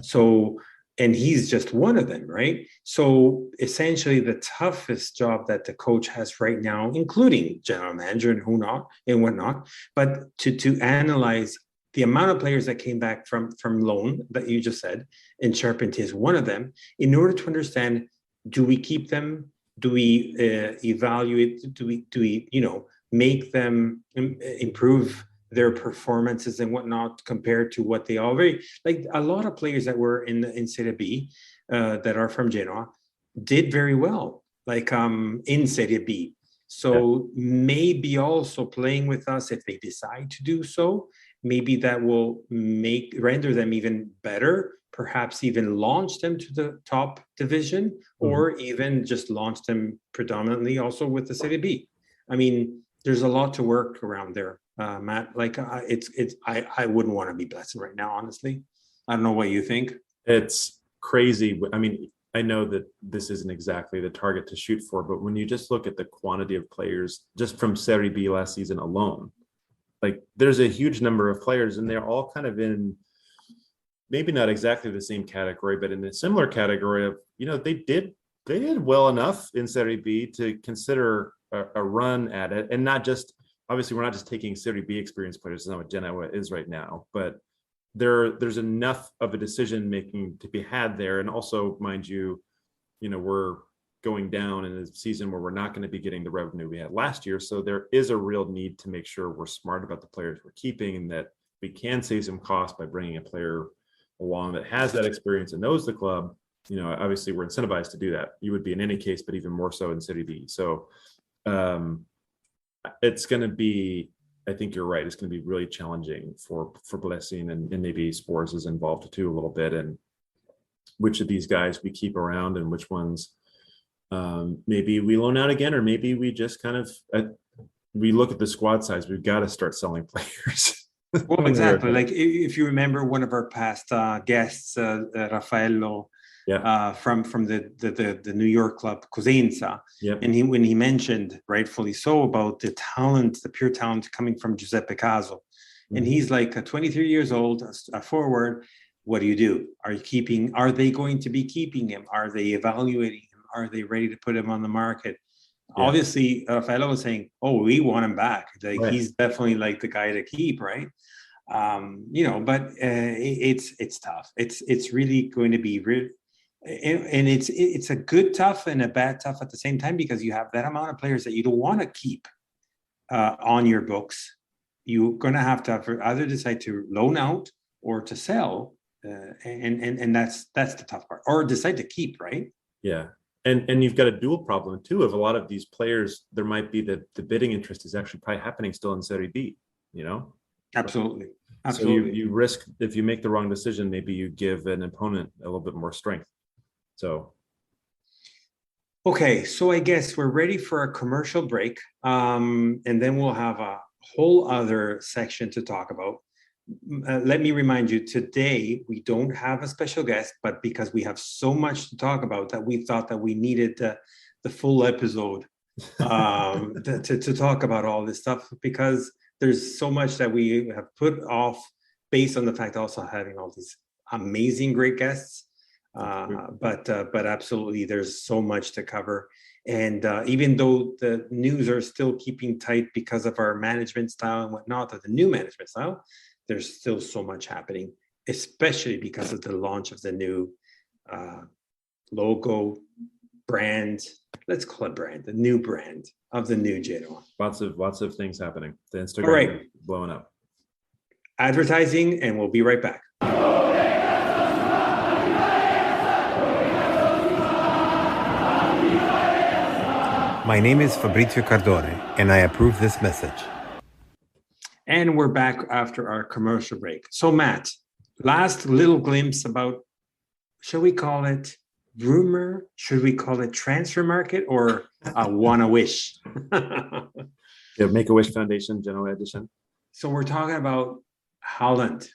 So, and he's just one of them, right? So essentially the toughest job that the coach has right now, including general manager and who not and whatnot, but to analyze the amount of players that came back from loan that you just said, and Charpentier is one of them, in order to understand, do we keep them? Do we evaluate? Do we make them improve their performances and whatnot compared to what they already, like a lot of players that were in Serie B that are from Genoa did very well, like in Serie B. So maybe also playing with us if they decide to do so, maybe that will render them even better, perhaps even launch them to the top division, or even just launch them predominantly also with the Serie B. I mean, there's a lot to work around there, Matt. Like I wouldn't want to be Blessing right now, honestly. I don't know what you think. It's crazy. I mean, I know that this isn't exactly the target to shoot for, but when you just look at the quantity of players just from Serie B last season alone, like there's a huge number of players and they're all kind of in maybe not exactly the same category, but in a similar category of, they did well enough in Serie B to consider a run at it. And not just, obviously we're not just taking Serie B experienced players, that's not what Genoa is right now, but there's enough of a decision making to be had there. And also, mind you, we're going down in a season where we're not going to be getting the revenue we had last year. So there is a real need to make sure we're smart about the players we're keeping and that we can save some cost by bringing a player along that has that experience and knows the club, obviously we're incentivized to do that. You would be in any case, but even more so in Serie B. So it's going to be, I think you're right. It's going to be really challenging for Blessing and maybe Spurs is involved too a little bit. And which of these guys we keep around and which ones maybe we loan out again, or maybe we just kind of, we look at the squad size, we've got to start selling players. Well, exactly. Like if you remember one of our past guests, Raffaello, from the New York club Cosenza, and when he mentioned, rightfully so, about the talent, the pure talent coming from Giuseppe Caso, and he's like 23 years old, a forward. What do? Are they going to be keeping him? Are they evaluating him? Are they ready to put him on the market? Obviously, Raffaello was saying, "Oh, we want him back. Like he's definitely like the guy to keep, right?" But it's tough. It's really going to be real, and it's a good tough and a bad tough at the same time, because you have that amount of players that you don't want to keep on your books. You're going to have either decide to loan out or to sell, and that's the tough part, or decide to keep, right? Yeah. And you've got a dual problem too of a lot of these players. There might be the bidding interest is actually probably happening still in Serie B, Absolutely. So you risk, if you make the wrong decision, maybe you give an opponent a little bit more strength. So okay, so I guess we're ready for a commercial break, and then we'll have a whole other section to talk about. Let me remind you, today we don't have a special guest, but because we have so much to talk about, that we thought that we needed the full episode to talk about all this stuff, because there's so much that we have put off based on the fact also having all these amazing great guests. But absolutely, there's so much to cover. And even though the news are still keeping tight because of our management style and whatnot, of the new management style, there's still so much happening, especially because of the launch of the new logo, brand. Let's call it brand, the new brand of the new Genoa. Lots of things happening. The Instagram is blowing up. Advertising, and we'll be right back. My name is Fabrizio Cardone, and I approve this message. And we're back after our commercial break. So, Matt, last little glimpse about, shall we call it rumor? Should we call it transfer market, or wanna-wish? Make-A-Wish Foundation Genoa edition. So we're talking about Haaland.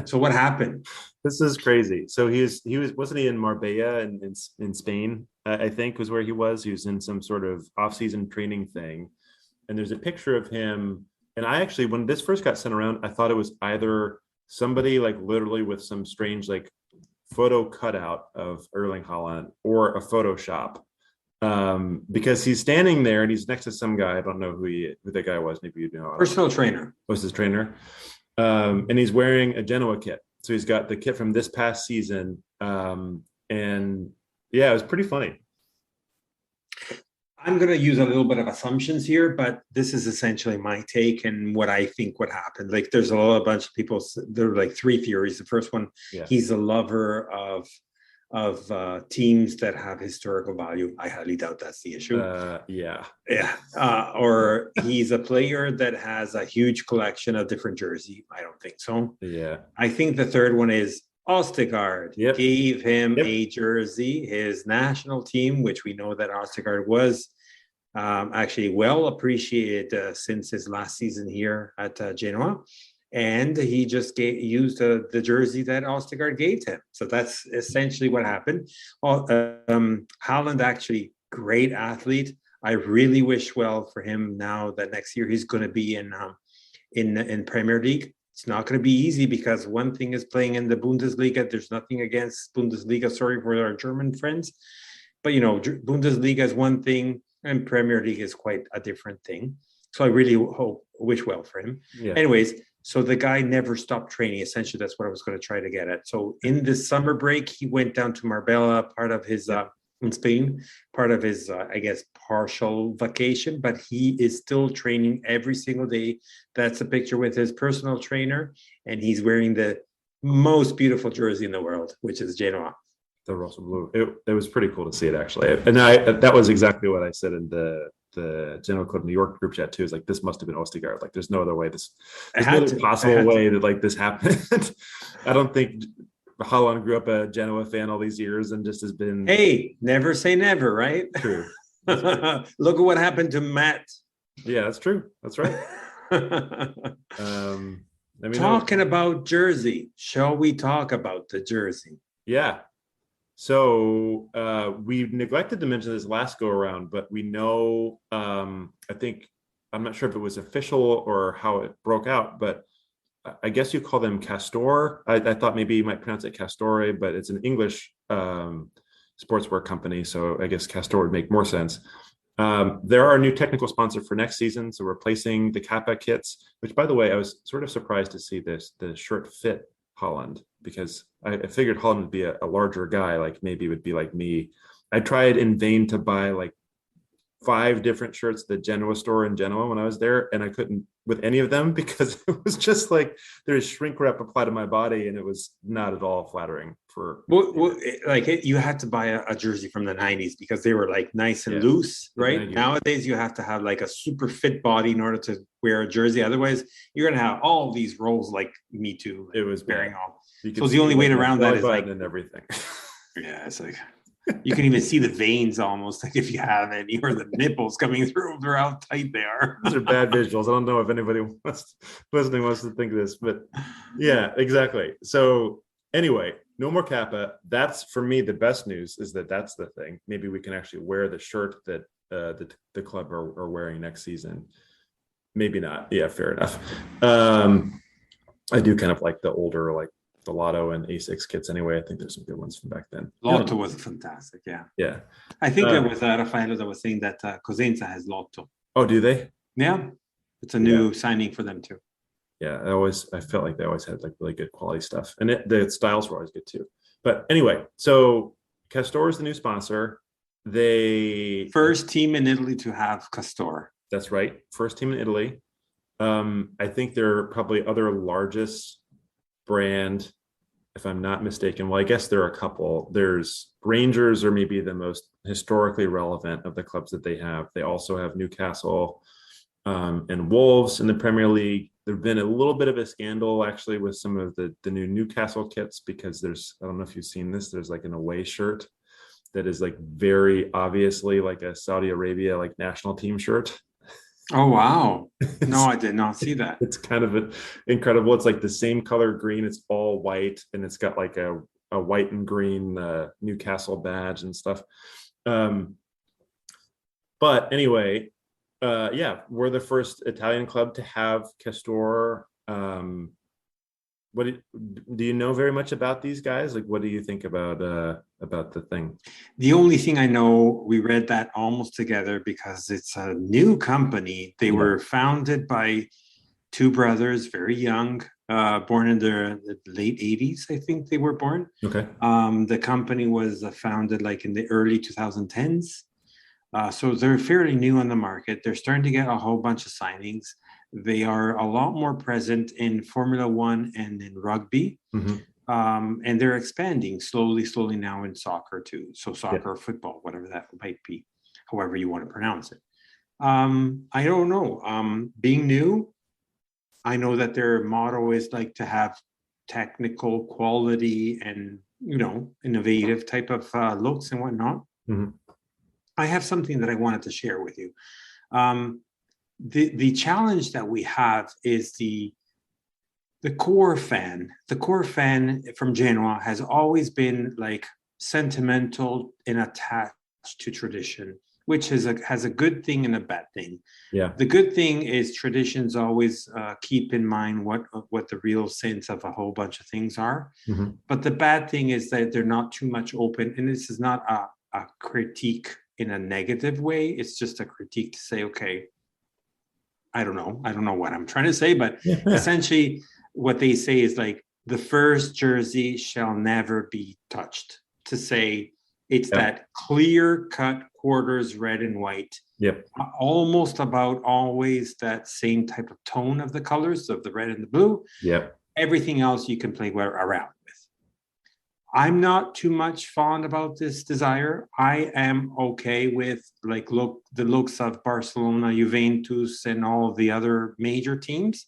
So what happened? This is crazy. So wasn't he in Marbella in Spain? I think was where he was. He was in some sort of off-season training thing. And there's a picture of him. And I actually, when this first got sent around, I thought it was either somebody like literally with some strange like photo cutout of Erling Haaland or a Photoshop, because he's standing there and he's next to some guy. I don't know who that guy was. Maybe you know. Personal trainer. Was his trainer, and he's wearing a Genoa kit. So he's got the kit from this past season, and yeah, it was pretty funny. I'm going to use a little bit of assumptions here, but this is essentially my take and what I think would happen. Like, there's a bunch of people. There are like three theories. The first one, he's a lover of teams that have historical value. I highly doubt that's the issue. Or he's a player that has a huge collection of different jerseys. I don't think so. Yeah. I think the third one is Østigård gave him a jersey, his national team, which we know that Østigård was actually well appreciated since his last season here at Genoa. And he just used the jersey that Østigård gave him. So that's essentially what happened. Haaland, actually, great athlete. I really wish well for him now that next year he's going to be in Premier League. It's not going to be easy, because one thing is playing in the Bundesliga. There's nothing against Bundesliga, sorry for our German friends. But, Bundesliga is one thing and Premier League is quite a different thing. So I really wish well for him. Yeah. Anyways, so the guy never stopped training. Essentially, that's what I was going to try to get at. So in the summer break, he went down to Marbella, part of his in Spain, part of his, I guess, partial vacation, but he is still training every single day. That's a picture with his personal trainer, and he's wearing the most beautiful jersey in the world, which is Genoa. The Russell Blue. It was pretty cool to see it, actually. And that was exactly what I said in the General Code New York group chat too. Is like, this must have been Ostigard. Like, there's no other way. There's no other possible way that like this happened. I don't think Holland grew up a Genoa fan all these years and just has been. Hey, never say never, right? True. Look at what happened to Matt. Yeah, that's true. That's right. Talking about jersey, shall we talk about the jersey? Yeah. So we neglected to mention this last go around, but we know, I think, I'm not sure if it was official or how it broke out, but I guess you call them Castor. I thought maybe you might pronounce it Castore, but it's an English sportswear company. So I guess Castor would make more sense. They're our new technical sponsor for next season. So replacing the Kappa kits, which, by the way, I was sort of surprised to see the shirt fit Holland, because I figured Holland would be a larger guy, like maybe it would be like me. I tried in vain to buy like 5 different shirts at the Genoa store in Genoa when I was there, and I couldn't with any of them because it was just like there's shrink wrap applied to my body, and it was not at all flattering for. You had to buy a jersey from the 90s because they were like nice and loose, right? Nowadays you have to have like a super fit body in order to wear a jersey. Otherwise, you're gonna have all these rolls like me too. It was bearing all. So the only way around that is like and everything. Yeah, it's like. You can even see the veins almost, like if you have any, or the nipples coming through. They're how tight they are. Those are bad visuals. I don't know if anybody listening wants to think of this, but yeah, exactly. So anyway, no more Kappa. That's, for me, the best news is that's the thing. Maybe we can actually wear the shirt that the club are wearing next season. Maybe not. Yeah, fair enough. I do kind of like the older, like the Lotto and A6 kits anyway. I think there's some good ones from back then. Lotto was fantastic, yeah. Yeah. I think there was Raffaello that was saying that Cosenza has Lotto. Oh, do they? Yeah. It's a new signing for them too. Yeah, I felt like they always had like really good quality stuff. And the styles were always good too. But anyway, so Castor is the new sponsor. First team in Italy to have Castor. That's right. First team in Italy. I think they're probably other largest brand, if I'm not mistaken. Well, I guess there are a couple. There's Rangers are maybe the most historically relevant of the clubs that they have. They also have Newcastle and Wolves in the Premier League. There's been a little bit of a scandal actually with some of the new Newcastle kits, because I don't know if you've seen this, there's like an away shirt that is like very obviously like a Saudi Arabia like national team shirt. Oh, wow. No, I did not see that. It's kind of incredible. It's like the same color green. It's all white, and it's got like a white and green Newcastle badge and stuff. But anyway, we're the first Italian club to have Castor. Do you know very much about these guys? Like, what do you think about the thing? The only thing I know, we read that almost together because it's a new company. They were founded by 2 brothers, very young, born in the late 80s, I think they were born. Okay. The company was founded like in the early 2010s. So they're fairly new on the market. They're starting to get a whole bunch of signings. They are a lot more present in Formula One and in rugby. Mm-hmm. And they're expanding slowly now in soccer too. So soccer or football, whatever that might be, however you want to pronounce it. I don't know. Being new, I know that their motto is like to have technical quality and, innovative type of looks and whatnot. Mm-hmm. I have something that I wanted to share with you. The challenge that we have is the core fan. The core fan from Genoa has always been like sentimental and attached to tradition, which has a good thing and a bad thing. Yeah. The good thing is traditions always keep in mind what the real sense of a whole bunch of things are. Mm-hmm. But the bad thing is that they're not too much open, and this is not a critique in a negative way. It's just a critique to say, okay, I don't know what I'm trying to say, but essentially what they say is like the first jersey shall never be touched, to say It's Yep. that clear cut quarters, red and white. Yep. Almost about always that same type of tone of the colors of the red and the blue. Yep. Everything else you can play around with. I'm not too much fond about this desire. I am okay with the looks of Barcelona, Juventus, and all of the other major teams.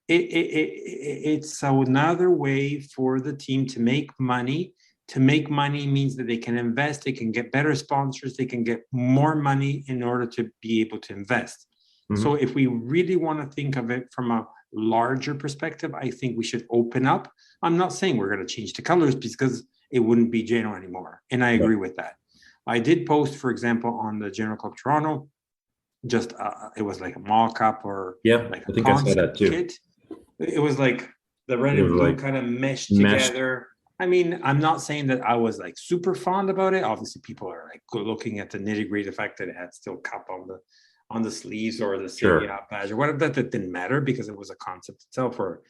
It's another way for the team to make money. To make money means that they can invest, they can get better sponsors, they can get more money in order to be able to invest. Mm-hmm. So if we really want to think of it from a larger perspective, I think we should open up. I'm not saying we're going to change the colors because it wouldn't be Genoa anymore. And I agree with that. I did post, for example, on the Genoa Club Toronto, just it was like a mock-up or like a concept kit. It was like the red and blue kind of meshed together. I mean, I'm not saying that I was like super fond about it. Obviously, people are like looking at the nitty-gritty, the fact that it had still cup on the sleeves or the Serie badge or whatever. That didn't matter because it was a concept itself or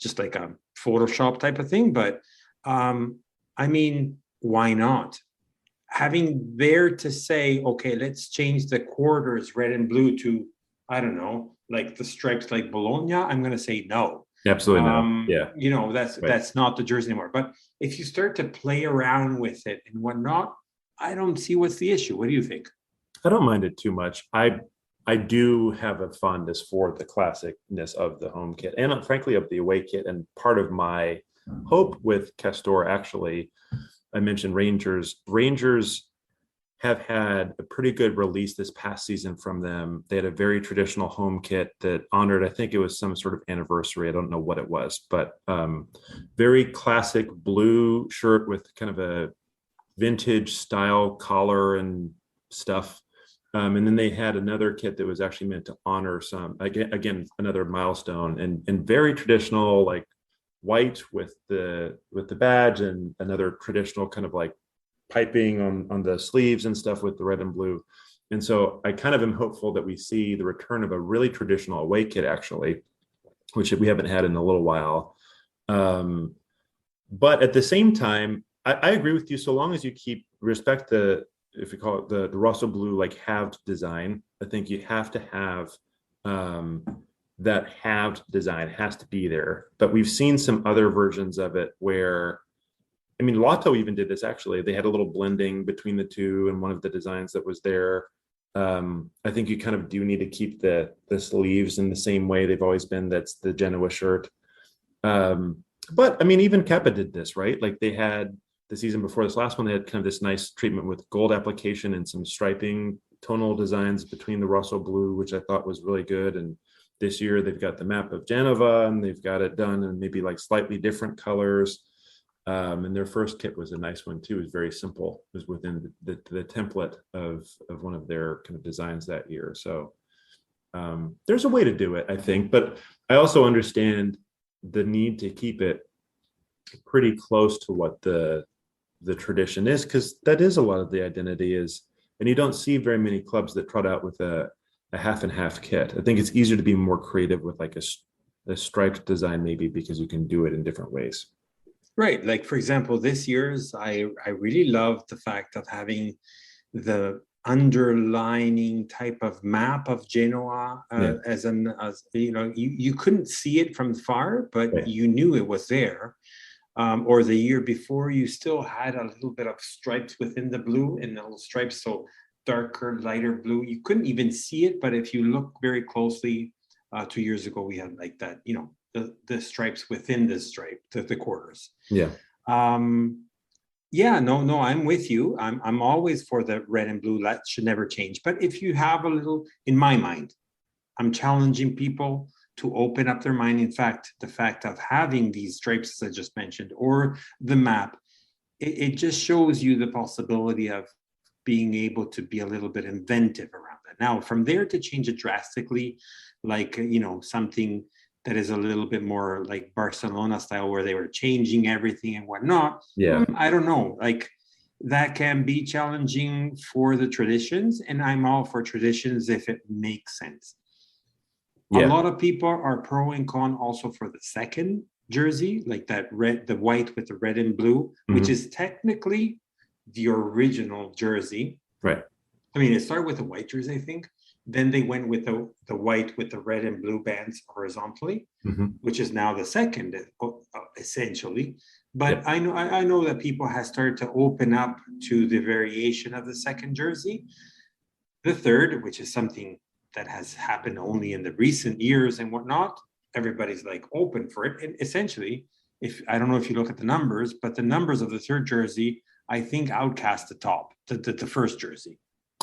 just like a Photoshop type of thing. But I mean, why not? Having there to say, okay, let's change the quarters red and blue to, I don't know, like the stripes like Bologna, I'm going to say no. Absolutely no. Yeah. You know, that's not the jersey anymore. But if you start to play around with it and whatnot, I don't see what's the issue. What do you think? I don't mind it too much. I do have a fondness for the classicness of the home kit and frankly of the away kit. And part of my hope with Castor, actually, I mentioned Rangers. Rangers have had a pretty good release this past season from them. They had a very traditional home kit that honored, I think it was some sort of anniversary. I don't know what it was, but very classic blue shirt with kind of a vintage style collar and stuff. And then they had another kit that was actually meant to honor some, again, another milestone and very traditional, like white with the badge and another traditional kind of like piping on the sleeves and stuff with the red and blue. And so I kind of am hopeful that we see the return of a really traditional away kit, actually, which we haven't had in a little while. But at the same time, I agree with you. So long as you respect if you call it the Rosso blue, like halved design, I think you have to have that halved design has to be there. But we've seen some other versions of it where, I mean, Lotto even did this, actually. They had a little blending between the two and one of the designs that was there. I think you kind of do need to keep the sleeves in the same way they've always been. That's the Genoa shirt. But I mean, even Kappa did this, right? Like they had the season before this last one, they had kind of this nice treatment with gold application and some striping tonal designs between the Rosso blue, which I thought was really good. And this year they've got the map of Genova and they've got it done in maybe like slightly different colors. And their first kit was a nice one too. It was very simple. It was within the template of one of their kind of designs that year. So there's a way to do it, I think. But I also understand the need to keep it pretty close to what the tradition is, because that is a lot of the identity is. And you don't see very many clubs that trot out with a half and half kit. I think it's easier to be more creative with like a striped design, maybe because you can do it in different ways. Right. Like, for example, this year's, I really love the fact of having the underlining type of map of Genoa as you know, you couldn't see it from far, but you knew it was there. Or the year before, you still had a little bit of stripes within the blue and little stripes, so darker, lighter blue. You couldn't even see it, but if you look very closely, 2 years ago, we had like that, you know, the stripes within the stripe, the quarters. Yeah. Yeah, no, I'm with you. I'm always for the red and blue. That should never change. But if you have a little, in my mind, I'm challenging people to open up their mind. In fact, the fact of having these stripes, as I just mentioned, or the map, it just shows you the possibility of being able to be a little bit inventive around that. Now, from there to change it drastically, like, you know, something that is a little bit more like Barcelona style, where they were changing everything and whatnot. Yeah. I don't know. Like, that can be challenging for the traditions, and I'm all for traditions if it makes sense. Yeah. A lot of people are pro and con also for the second jersey, like that red, the white with the red and blue, which is technically the original jersey. Right. I mean, it started with the white jersey, I think. Then they went with the white with the red and blue bands horizontally, which is now the second, essentially. But I know that people have started to open up to the variation of the second jersey. The third, which is something that has happened only in the recent years and whatnot, everybody's like open for it. And essentially, if I don't know if you look at the numbers, but the numbers of the third jersey, I think outcast the first jersey.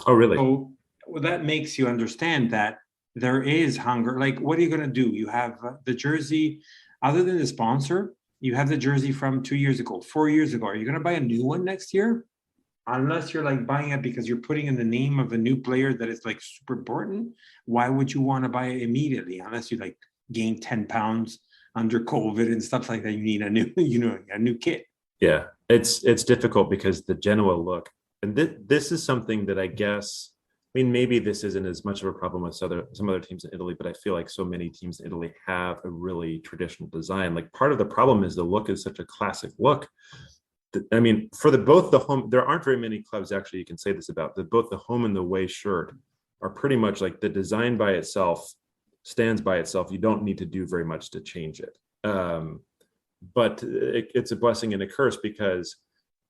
Oh, really? So well, that makes you understand that there is hunger. Like, what are you going to do? You have the jersey, other than the sponsor, you have the jersey from 2 years ago, 4 years ago. Are you going to buy a new one next year? Unless you're like buying it because you're putting in the name of a new player that is like super important. Why would you want to buy it immediately? Unless you like gain 10 pounds under COVID and stuff like that. You need a new, a new kit. Yeah, it's difficult because the Genoa look, and this is something that I guess, I mean, maybe this isn't as much of a problem with some other teams in Italy, but I feel like so many teams in Italy have a really traditional design. Like part of the problem is the look is such a classic look. I mean, for both the home, there aren't very many clubs actually you can say this about. Both the home and the away shirt are pretty much like the design by itself stands by itself. You don't need to do very much to change it. But it's a blessing and a curse because,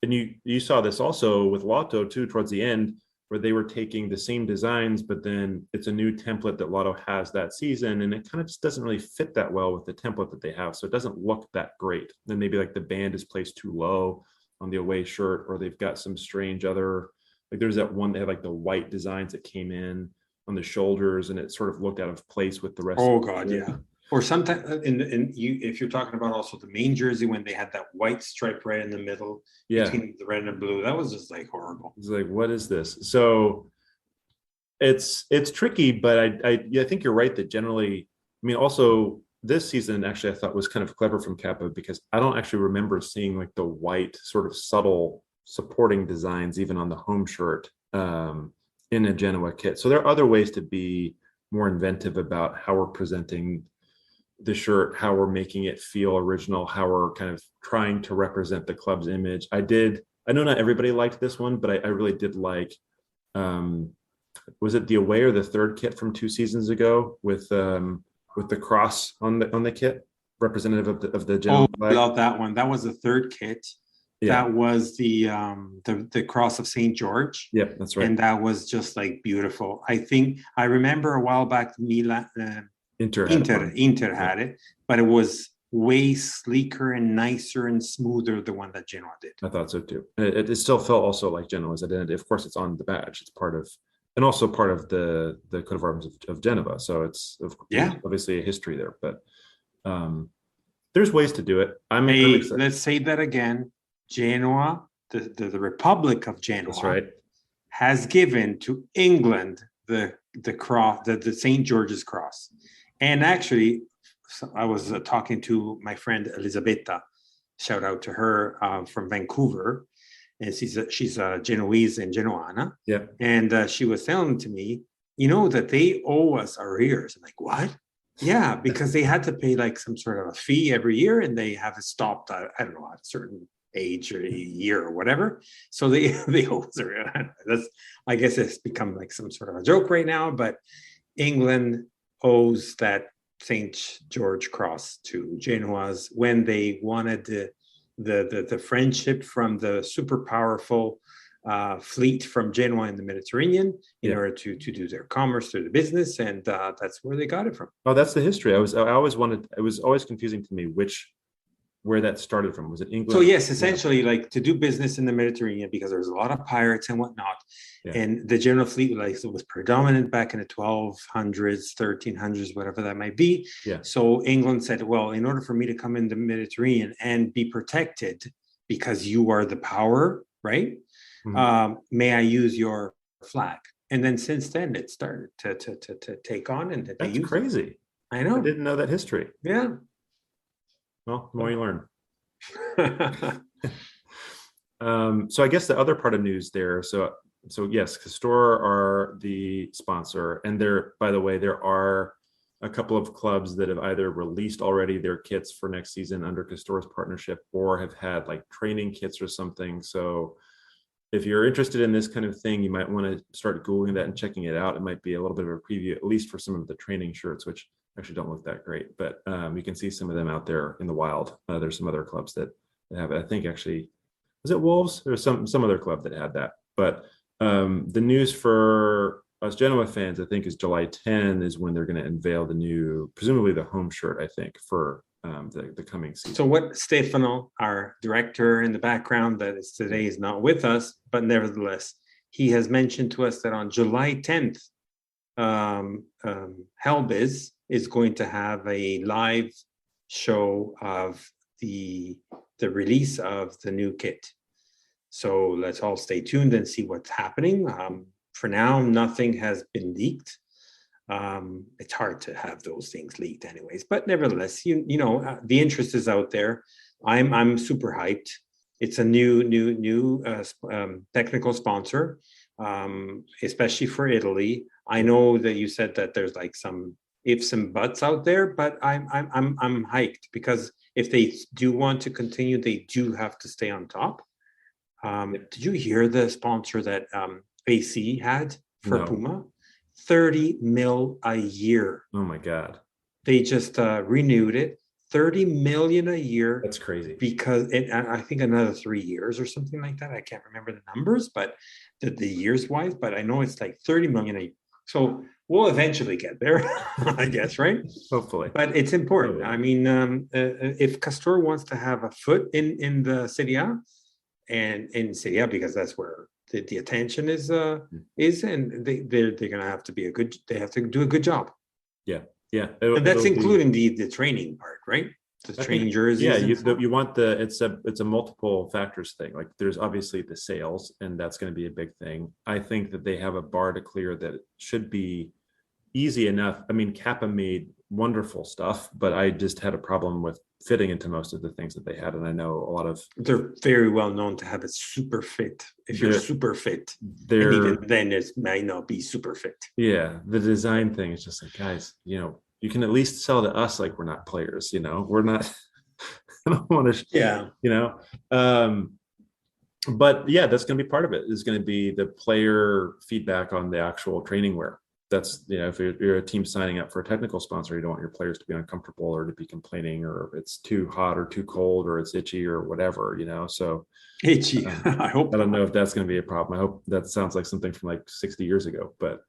and you saw this also with Lotto too towards the end, where they were taking the same designs, but then it's a new template that Lotto has that season, and it kind of just doesn't really fit that well with the template that they have, so it doesn't look that great. Then maybe like the band is placed too low on the away shirt, or they've got some strange other, like there's that one, they have like the white designs that came in on the shoulders, and it sort of looked out of place with the rest. Oh God, yeah. Or sometimes if you're talking about also the main jersey when they had that white stripe right in the middle between the red and blue, that was just like horrible. It's like, what is this? So it's tricky, but I think you're right that generally, I mean, also this season actually I thought was kind of clever from Kappa because I don't actually remember seeing like the white sort of subtle supporting designs even on the home shirt in a Genoa kit. So there are other ways to be more inventive about how we're presenting the shirt, how we're making it feel original, how we're kind of trying to represent the club's image. I know not everybody liked this one, but I really did like, was it the away or the third kit from 2 seasons ago with the cross on the kit, representative of the Genoa flag? I love that one. That was the third kit. Yeah. That was the cross of St. George. Yeah, that's right. And that was just like beautiful. I think I remember a while back Milan. Inter had it, but it was way sleeker and nicer and smoother the one that Genoa did. I thought so too. It still felt also like Genoa's identity. Of course, it's on the badge. It's part of, and also part of the coat of arms of Genova. So it's obviously a history there. But there's ways to do it. Let's say that again. Genoa, the Republic of Genoa, that's right, has given to England the cross, the St. George's cross. And actually, I was talking to my friend Elisabetta, shout out to her from Vancouver, and she's a Genoese and Genoana. Yeah. And she was telling to me, that they owe us arrears. I'm like, what? Yeah, because they had to pay like some sort of a fee every year, and they have it stopped. I don't know, at a certain age or a year or whatever. So they owe us arrears. I guess it's become like some sort of a joke right now, but England owes that St. George cross to Genoa's when they wanted the friendship from the super powerful fleet from Genoa in the Mediterranean in order to do their commerce through the business, and that's where they got it from. Oh, that's the history. It was always confusing to me where that started from. Was it England? So yes, essentially like to do business in the Mediterranean because there was a lot of pirates and whatnot. Yeah. And the Genoa fleet was predominant back in the 1200s, 1300s, whatever that might be. Yeah. So England said, well, in order for me to come in the Mediterranean and be protected because you are the power, right? Mm-hmm. May I use your flag? And then since then it started to take on, and that's crazy. It. I know. I didn't know that history. Yeah. Well, the more you learn. So I guess the other part of news there. So yes, Castor are the sponsor, and by the way, there are a couple of clubs that have either released already their kits for next season under Castor's partnership, or have had like training kits or something. So if you're interested in this kind of thing, you might want to start Googling that and checking it out. It might be a little bit of a preview, at least for some of the training shirts, which actually don't look that great, but you can see some of them out there in the wild. There's some other clubs that have it. I think actually, was it Wolves? There's some other club that had that. But the news for us Genoa fans, I think, is July 10 is when they're going to unveil the new, presumably the home shirt, I think, for the coming season. So what Stefano, our director in the background that is today is not with us, but nevertheless, he has mentioned to us that on July 10th, Helbiz is going to have a live show of the release of the new kit. So let's all stay tuned and see what's happening. For now, nothing has been leaked. It's hard to have those things leaked anyways, but nevertheless, the interest is out there. I'm super hyped. It's a new technical sponsor, especially for Italy. I know that you said that there's like some ifs and buts out there, but I'm hyped because if they do want to continue, they do have to stay on top. Did you hear the sponsor that AC had for No. Puma? 30 mil a year. Oh my God. They just renewed it. 30 million a year. That's crazy. Because I think another 3 years or something like that. I can't remember the numbers, but the years wise, but I know it's like 30 million a year. So we'll eventually get there, I guess, right? Hopefully. But it's important. Totally. I mean, if Castor wants to have a foot in the Serie A and in Serie A, because that's where the attention is and they're gonna have to they have to do a good job. Yeah. And that's including the training part, right? The training jerseys. Yeah, you want it's a multiple factors thing. Like there's obviously the sales, and that's going to be a big thing. I think that they have a bar to clear that should be easy enough. I mean, Kappa made wonderful stuff, but I just had a problem with fitting into most of the things that they had. And I know a lot of they're very well known to have it super fit. If you're super fit, and even then it might not be super fit. Yeah, the design thing is just like, guys, you can at least sell to us like we're not players, we're not. I don't want to. Yeah. But yeah, that's going to be part of it. Is going to be the player feedback on the actual training wear. That's, if you're a team signing up for a technical sponsor, you don't want your players to be uncomfortable or to be complaining, or it's too hot or too cold or it's itchy or whatever, so itchy. I don't know if that's going to be a problem. I hope that sounds like something from like 60 years ago, but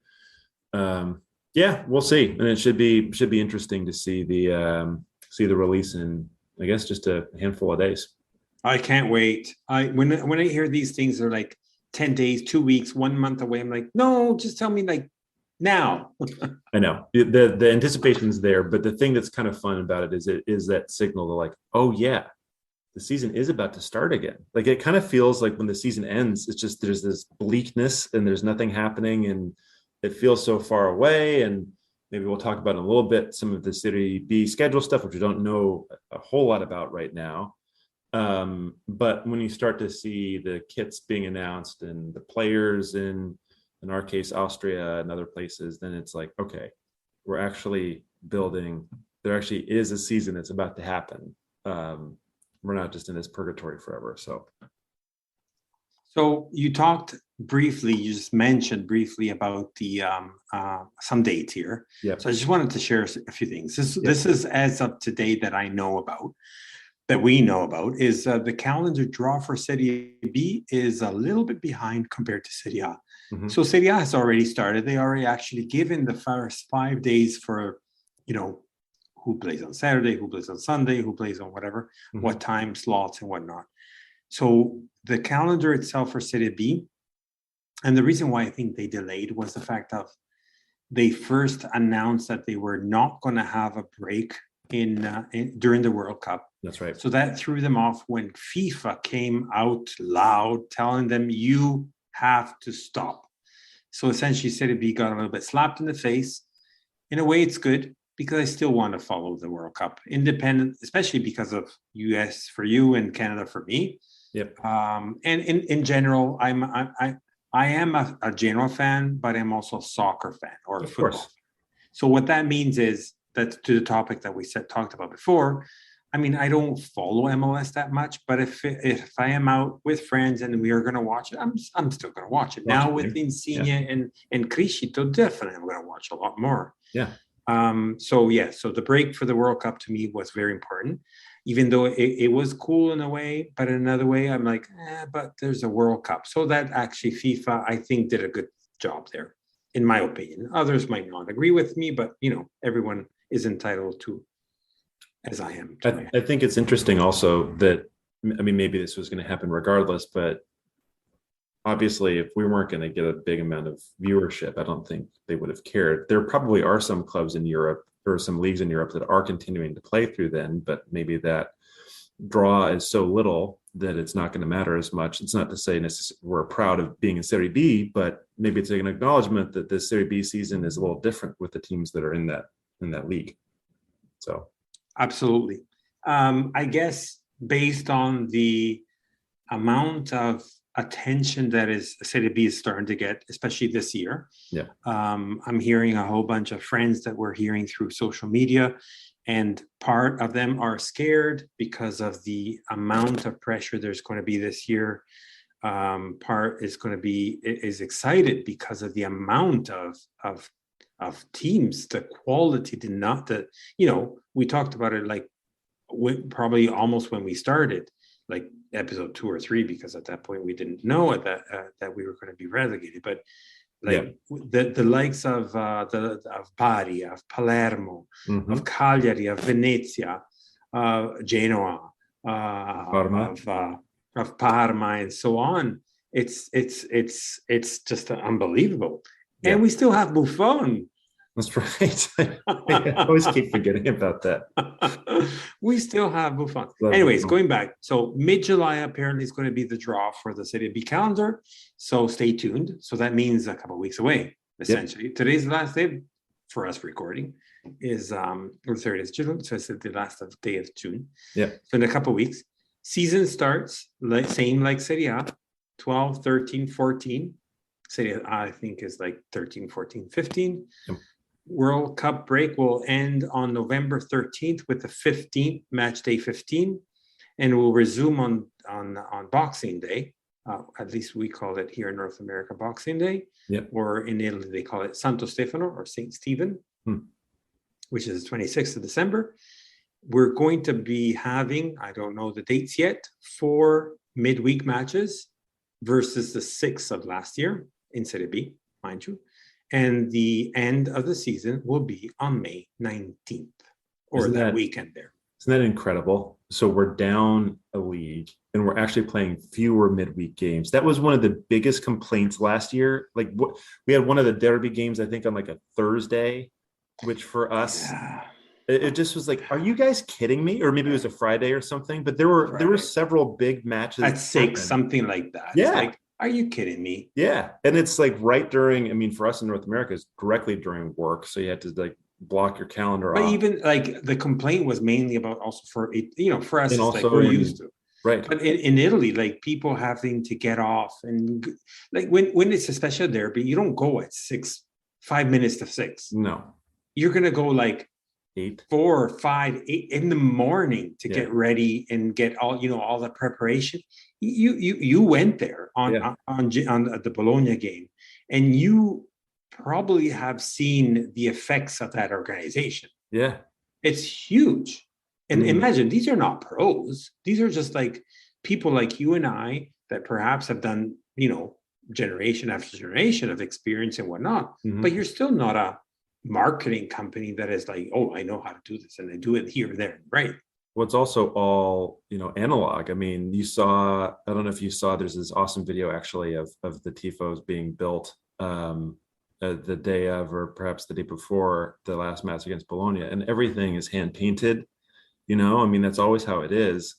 yeah, we'll see. And it should be interesting to see the release in, I guess, just a handful of days. I can't wait. When I hear these things, they're like 10 days, 2 weeks, 1 month away. I'm like, no, just tell me like now. I know the anticipation's there, but the thing that's kind of fun about it is that signal to like, oh yeah, the season is about to start again. Like it kind of feels like when the season ends, it's just there's this bleakness and there's nothing happening and it feels so far away. And maybe we'll talk about in a little bit some of the Serie B schedule stuff, which we don't know a whole lot about right now. But when you start to see the kits being announced and the players in our case, Austria and other places, then it's like, okay, we're actually building. There actually is a season that's about to happen. We're not just in this purgatory forever. So you talked briefly, you just mentioned briefly about the some dates here. Yeah. So I just wanted to share a few things. This is as of today that I know about, that we know about, is the calendar draw for Serie B is a little bit behind compared to Serie A. Mm-hmm. So Serie A has already started. They already actually given the first 5 days for, who plays on Saturday, who plays on Sunday, who plays on whatever, mm-hmm. what time slots and whatnot. So the calendar itself for Serie B, and the reason why I think they delayed was the fact of they first announced that they were not going to have a break during the World Cup. That's right. So that threw them off when FIFA came out loud telling them you have to stop. So essentially Serie B got a little bit slapped in the face. In a way, it's good because I still want to follow the World Cup, independent, especially because of US for you and Canada for me. Yep. And in general, I am a general fan, but I'm also a soccer fan or a football fan. So what that means is that, to the topic that we talked about before, I mean, I don't follow MLS that much, but if I am out with friends and we are going to watch it, I'm still going to watch it. Now with Insigne and Criscito, definitely I'm going to watch a lot more. Yeah. So the break for the World Cup to me was very important, even though it was cool in a way, but in another way, I'm like, but there's a World Cup. So that actually FIFA, I think, did a good job there, in my opinion. Others might not agree with me, but everyone is entitled to, as I am. I think it's interesting also that, I mean, maybe this was going to happen regardless, but obviously if we weren't going to get a big amount of viewership, I don't think they would have cared. There probably are some clubs in Europe or some leagues in Europe that are continuing to play through then, but maybe that draw is so little that it's not going to matter as much. It's not to say we're proud of being in Serie B, but maybe it's an acknowledgement that this Serie B season is a little different with the teams that are in that league. So absolutely. I guess based on the amount of attention that is Serie B is starting to get, especially this year. Yeah. I'm hearing a whole bunch of friends that we're hearing through social media, and part of them are scared because of the amount of pressure there's going to be this year. Part is excited because of the amount of teams, the quality did not, we talked about it like probably almost when we started, like episode 2 or 3, because at that point we didn't know that we were going to be relegated. But the likes of Bari, of Palermo, of Cagliari, of Venezia, Genoa, of Parma, and so on. It's just unbelievable. Yeah. And we still have Buffon. That's right. I always keep forgetting about that. We still have Buffon. Anyways, going back. So mid-July apparently is going to be the draw for the Serie B calendar. So stay tuned. So that means a couple of weeks away, essentially. Yep. Today's the last day for us recording is the 30th of June. So it's the last day of June. Yeah. So in a couple of weeks, season starts same like Serie A, 12, 13, 14. Serie A, I think, is like 13, 14, 15. Yep. World Cup break will end on November 13th with the 15th, match day 15, and will resume on Boxing Day. At least we call it here in North America Boxing Day. Yep. Or in Italy they call it Santo Stefano or Saint Stephen, which is the 26th of December. We're going to be having, I don't know the dates yet, 4 midweek matches versus the 6 of last year in Serie B, mind you. And the end of the season will be on May 19th, or that weekend there. Isn't that incredible? So we're down a league and we're actually playing fewer midweek games. That was one of the biggest complaints last year. Like we had one of the derby games, I think, on like a Thursday, which for us, it just was like, are you guys kidding me? Or maybe it was a Friday or something, but there were several big matches. At 6, something like that. Yeah. It's like, are you kidding me? Yeah. And it's like right during, I mean, for us in North America, it's directly during work. So you had to like block your calendar off. But even like the complaint was mainly about also for us, it's like we're used to. Right. But in Italy, like people having to get off and like when it's a special derby, you don't go at 5 minutes to 6. No. You're going to go like 8, 4, 5, 8 in the morning to get ready and get all the preparation. You went there on the Bologna game, and you probably have seen the effects of that organization. Yeah, it's huge. And imagine, these are not pros. These are just like people like you and I that perhaps have done generation after generation of experience and whatnot. But you're still not a marketing company that is like, oh, I know how to do this and I do it here, there, right? Well, it's also all analog. I mean, I don't know if you saw, there's this awesome video actually of the tifos being built the day of, or perhaps the day before the last match against Bologna, and everything is hand painted. I mean, that's always how it is,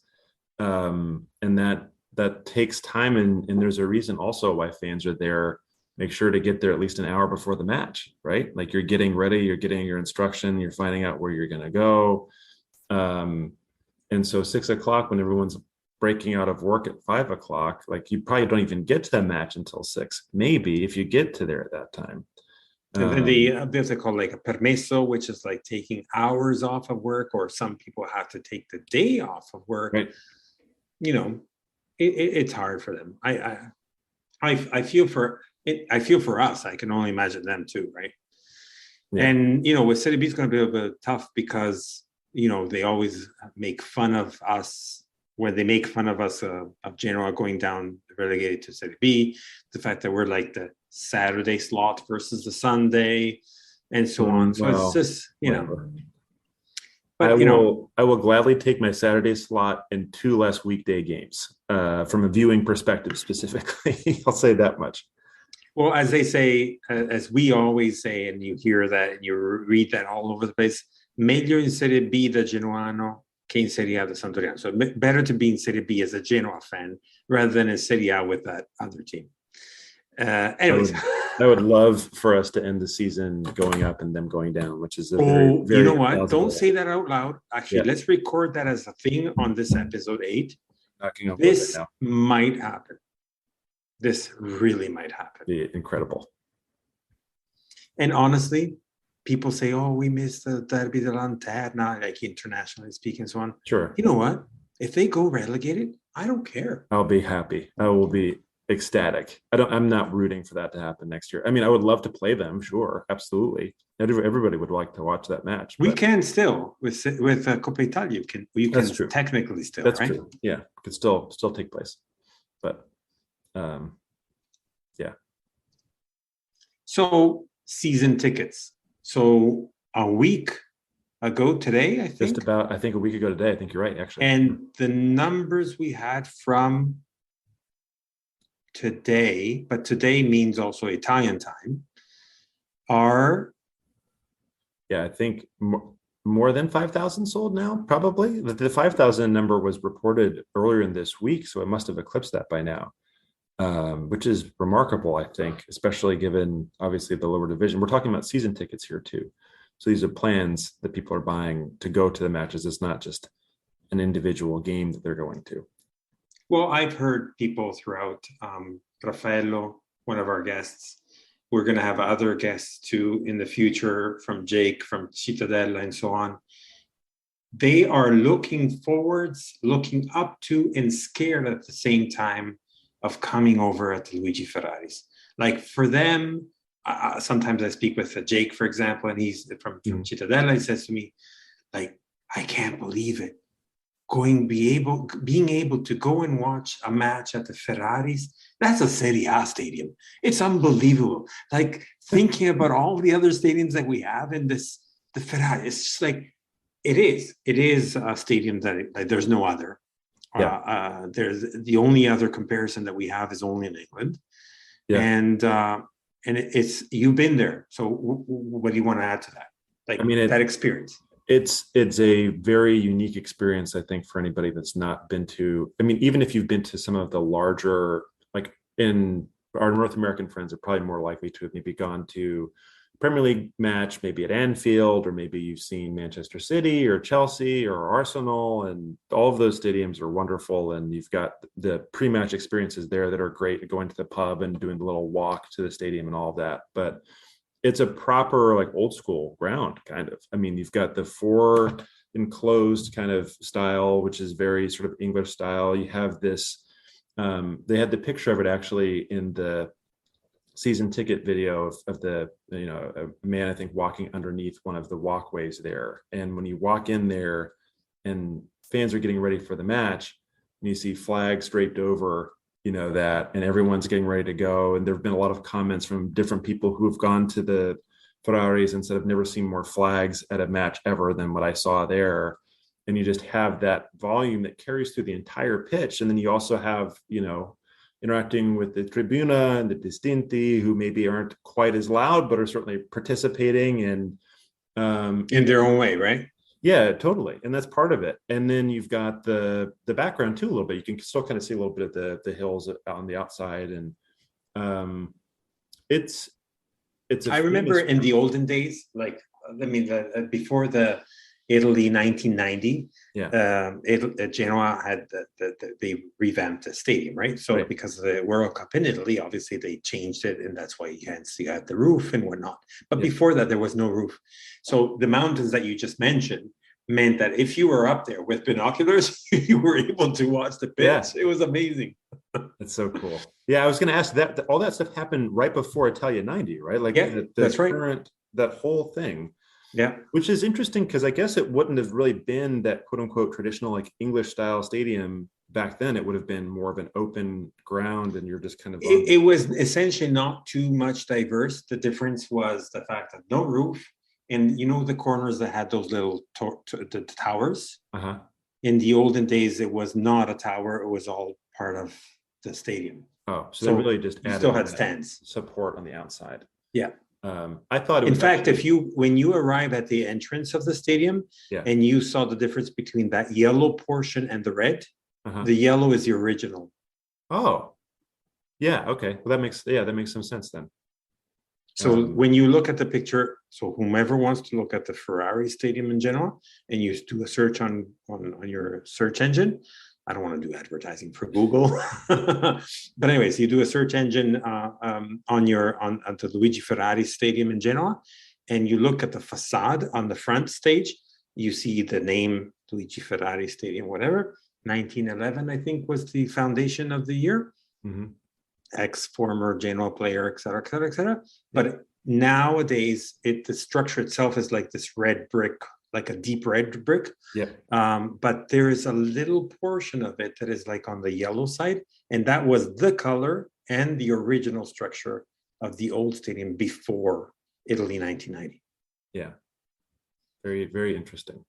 and that takes time, and there's a reason also why fans are there. Make sure to get there at least an hour before the match, right? Like you're getting ready, you're getting your instruction, you're finding out where you're going to go. And so 6 o'clock, when everyone's breaking out of work at 5 o'clock, like you probably don't even get to the match until 6, maybe if you get to there at that time. And then there's a called like a permesso, which is like taking hours off of work, or some people have to take the day off of work. Right. You know, it's hard for them. I feel for it. I feel for us. I can only imagine them too, right? Yeah. And with Serie B is going to be a bit tough because they always make fun of us when they make fun of us of Genoa going down relegated to Serie B. The fact that we're like the Saturday slot versus the Sunday, and so on. So well, it's just whatever. But I will gladly take my Saturday slot in 2 less weekday games from a viewing perspective specifically. I'll say that much. Well, as they say, as we always say, and you hear that and you read that all over the place, meglio in Serie B da Genoano che in Serie A da Sampdoria. So better to be in Serie B as a Genoa fan rather than in Serie A with that other team. Anyways. I would love for us to end the season going up and them going down, which is a very you know what? Don't say that out loud. Actually, let's record that as a thing on this episode 8. This might happen. This really might happen. Be incredible. And honestly, people say, "Oh, we missed the Derby de Lanterna," like internationally speaking, and so on. Sure. You know what? If they go relegated, I don't care. I'll be happy. I will be ecstatic. I'm not rooting for that to happen next year. I mean, I would love to play them. Sure, absolutely. Everybody would like to watch that match. We can still with Coppa Italia. You can true. Technically still. That's right? True. Yeah, it could still take place. But yeah. So season tickets. So a week ago today, I think. I think a week ago today. I think you're right, actually. And the numbers we had from today, but today means also Italian time, are I think more than 5,000 sold now, probably. The 5,000 number was reported earlier in this week, so it must have eclipsed that by now, which is remarkable, I think, especially given, obviously, the lower division. We're talking about season tickets here, too. So these are plans that people are buying to go to the matches. It's not just an individual game that they're going to. Well, I've heard people throughout, Raffaello, one of our guests, we're going to have other guests too in the future, from Jake, from Cittadella, and so on. They are looking forwards, looking up to, and scared at the same time of coming over at the Luigi Ferraris. Like for them, sometimes I speak with Jake, for example, and he's from Cittadella. He says to me, like, I can't believe it. Being able to go and watch a match at the Ferraris, that's a Serie A stadium. It's unbelievable. Like thinking about all the other stadiums that we have in the Ferrari, it's just like, it is a stadium that there's no other. Yeah. There's the only other comparison that we have is only in England. Yeah. And it's, you've been there. So what do you want to add to that? Like, I mean, that experience. It's a very unique experience, I think, for anybody that's not been to. I mean, even if you've been to some of the larger, like in our North American friends are probably more likely to have maybe gone to Premier League match, maybe at Anfield, or maybe you've seen Manchester City or Chelsea or Arsenal, and all of those stadiums are wonderful. And you've got the pre-match experiences there that are great, going to the pub and doing the little walk to the stadium and all of that. But it's a proper, like, old school ground, kind of. I mean, you've got the 4 enclosed kind of style, which is very sort of English style. You have this, they had the picture of it actually in the season ticket video of the, a man, I think, walking underneath one of the walkways there. And when you walk in there and fans are getting ready for the match, and you see flags draped over that, and everyone's getting ready to go. And there have been a lot of comments from different people who have gone to the Ferraris and said, I've never seen more flags at a match ever than what I saw there. And you just have that volume that carries through the entire pitch. And then you also have, interacting with the tribuna and the distinti, who maybe aren't quite as loud, but are certainly participating and in their own way, right? Yeah, totally. And that's part of it. And then you've got the background too, a little bit. You can still kind of see a little bit of the hills on the outside. And it's I remember in the olden days, like, I mean, before the Italy 1990. Yeah. Genoa had they revamped the stadium, right? So Right. because of the World Cup in Italy, obviously they changed it, and that's why you had the roof and whatnot. But Yeah. before that, there was no roof. So the mountains that you just mentioned meant that if you were up there with binoculars, you were able to watch the pitch. Yeah. It was amazing. That's so cool. Yeah, I was going to ask that all that stuff happened right before Italia 90, right? Like Yeah, that's right. current, that whole thing. Yeah. Which is interesting because I guess it wouldn't have really been that quote unquote traditional like English style stadium back then. It would have been more of an open ground and you're just kind of It was essentially not too much diverse. The difference was the fact that no roof, and the corners that had those little the towers. Uh-huh. In the olden days, it was not a tower; it was all part of the stadium. Oh, so they really just you added still had stands. support on the outside. Yeah. I thought it was. In fact, when you arrive at the entrance of the stadium, Yeah. and you saw the difference between that yellow portion and the red, Uh-huh. the yellow is the original. Oh, yeah. Okay. Well, that makes some sense then. So when you look at the picture, so whomever wants to look at the Ferrari Stadium in Genoa, and you do a search on your search engine, I don't want to do advertising for Google, but anyways, you do a search engine on the Luigi Ferrari Stadium in Genoa, and you look at the facade on the front stage, you see the name Luigi Ferrari Stadium, whatever. 1911, I think, was the foundation of the year. Mm-hmm. Ex-former Genoa player, et cetera, et cetera, et cetera. But nowadays, the structure itself is like this red brick, like a deep red brick. Yeah. But there is a little portion of it that is like on the yellow side, and that was the color and the original structure of the old stadium before Italy 1990. Yeah. Very, very interesting.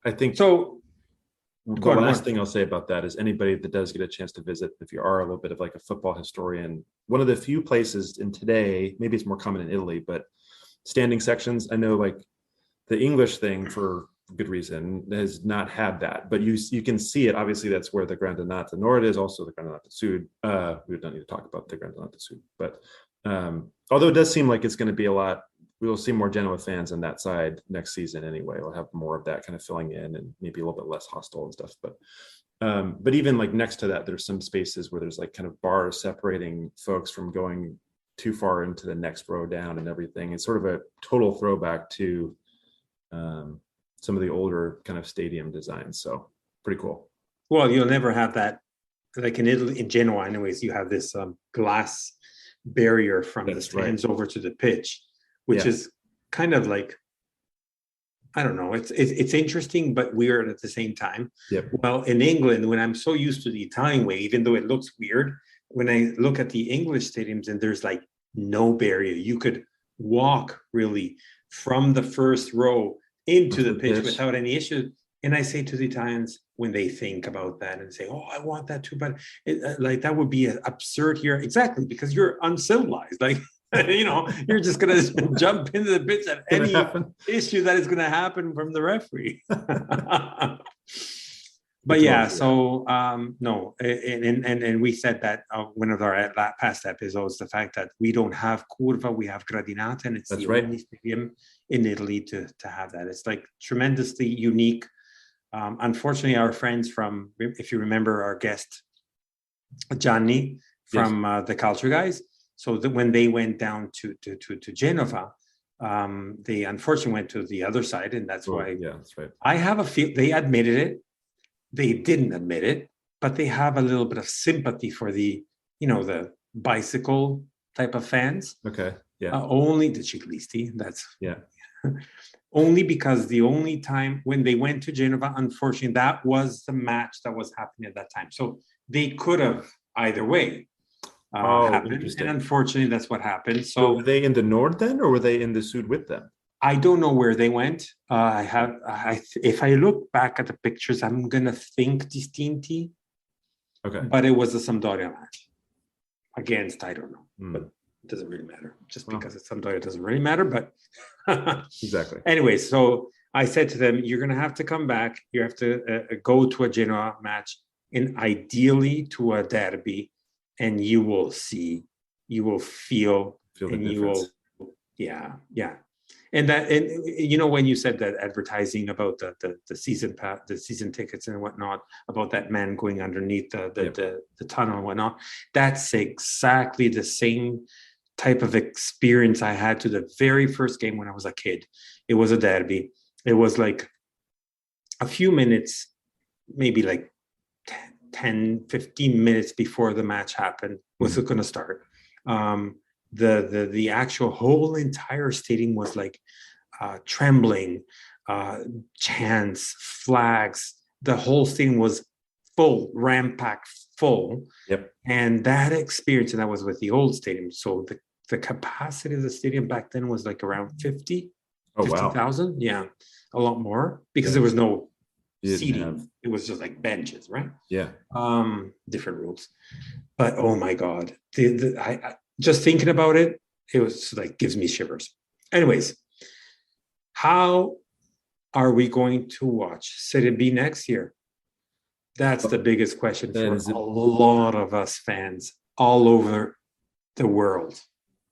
I think so. The last thing I'll say about that is anybody that does get a chance to visit, if you are a little bit of like a football historian, one of the few places in today, maybe it's more common in Italy, but standing sections, I know like the English thing for good reason has not had that, but you can see it. Obviously, that's where the Grandanata Nord is, also the Grandanata Sud. We don't need to talk about the Grandanata Sud, but although it does seem like it's going to be a lot, we will see more Genoa fans on that side next season anyway. We'll have more of that kind of filling in and maybe a little bit less hostile and stuff. But even like next to that, there's some spaces where there's like kind of bars separating folks from going too far into the next row down and everything. It's sort of a total throwback to some of the older kind of stadium designs. So pretty cool. Well, you'll never have that. Like in Italy, in Genoa, anyways, you have this glass barrier from the stands over to the pitch, which is kind of like, I don't know, it's interesting, but weird at the same time. Yep. Well, in England, when I'm so used to the Italian way, even though it looks weird, when I look at the English stadiums and there's like no barrier, you could walk really from the first row into the pitch without any issue. And I say to the Italians when they think about that and say, "Oh, I want that too," but like that would be absurd here, exactly, because you're uncivilized. Like, you're just going to jump into the pitch at any issue that is going to happen from the referee. But yeah, so no, and we said that one of our past episodes, the fact that we don't have Curva, we have Gradinata, and it's the only stadium in Italy to have that. It's like tremendously unique. Unfortunately, our friends from, if you remember our guest, Gianni from the Culture Guys, so that when they went down to Genova, they unfortunately went to the other side, and that's why. Yeah, that's right. I have a feel they admitted it. They didn't admit it, but they have a little bit of sympathy for the bicycle type of fans. Okay. Yeah. Only the ciclisti. That's only because the only time when they went to Genova, unfortunately, that was the match that was happening at that time. So they could have either way happened, and unfortunately, that's what happened. So were they in the Nord then, or were they in the Sud with them? I don't know where they went. If I look back at the pictures, I'm gonna think Distinti. Okay. But it was a Sampdoria match against, I don't know, but it doesn't really matter. Just because it's Sampdoria doesn't really matter. But exactly. Anyway, so I said to them, "You're gonna have to come back. You have to go to a Genoa match, and ideally to a derby, and you will see, you will feel, the and difference. you will, yeah." And when you said that advertising about the season pass, the season tickets and whatnot, about that man going underneath the tunnel and whatnot, that's exactly the same type of experience I had to the very first game when I was a kid. It was a derby. It was like a few minutes, maybe like 10, 15 minutes before the match happened, was it going to start. The actual whole entire stadium was like trembling, chants, flags. The whole stadium was full, rampacked full. Yep. And that experience, and that was with the old stadium. So the capacity of the stadium back then was like around 50,000. Wow. Yeah, a lot more, because there was no seating. It was just like benches, right? Yeah. Different rules. But oh my God, I just thinking about it, it was like gives me shivers. Anyways, how are we going to watch Serie B next year? That's the biggest question for a lot of us fans all over the world.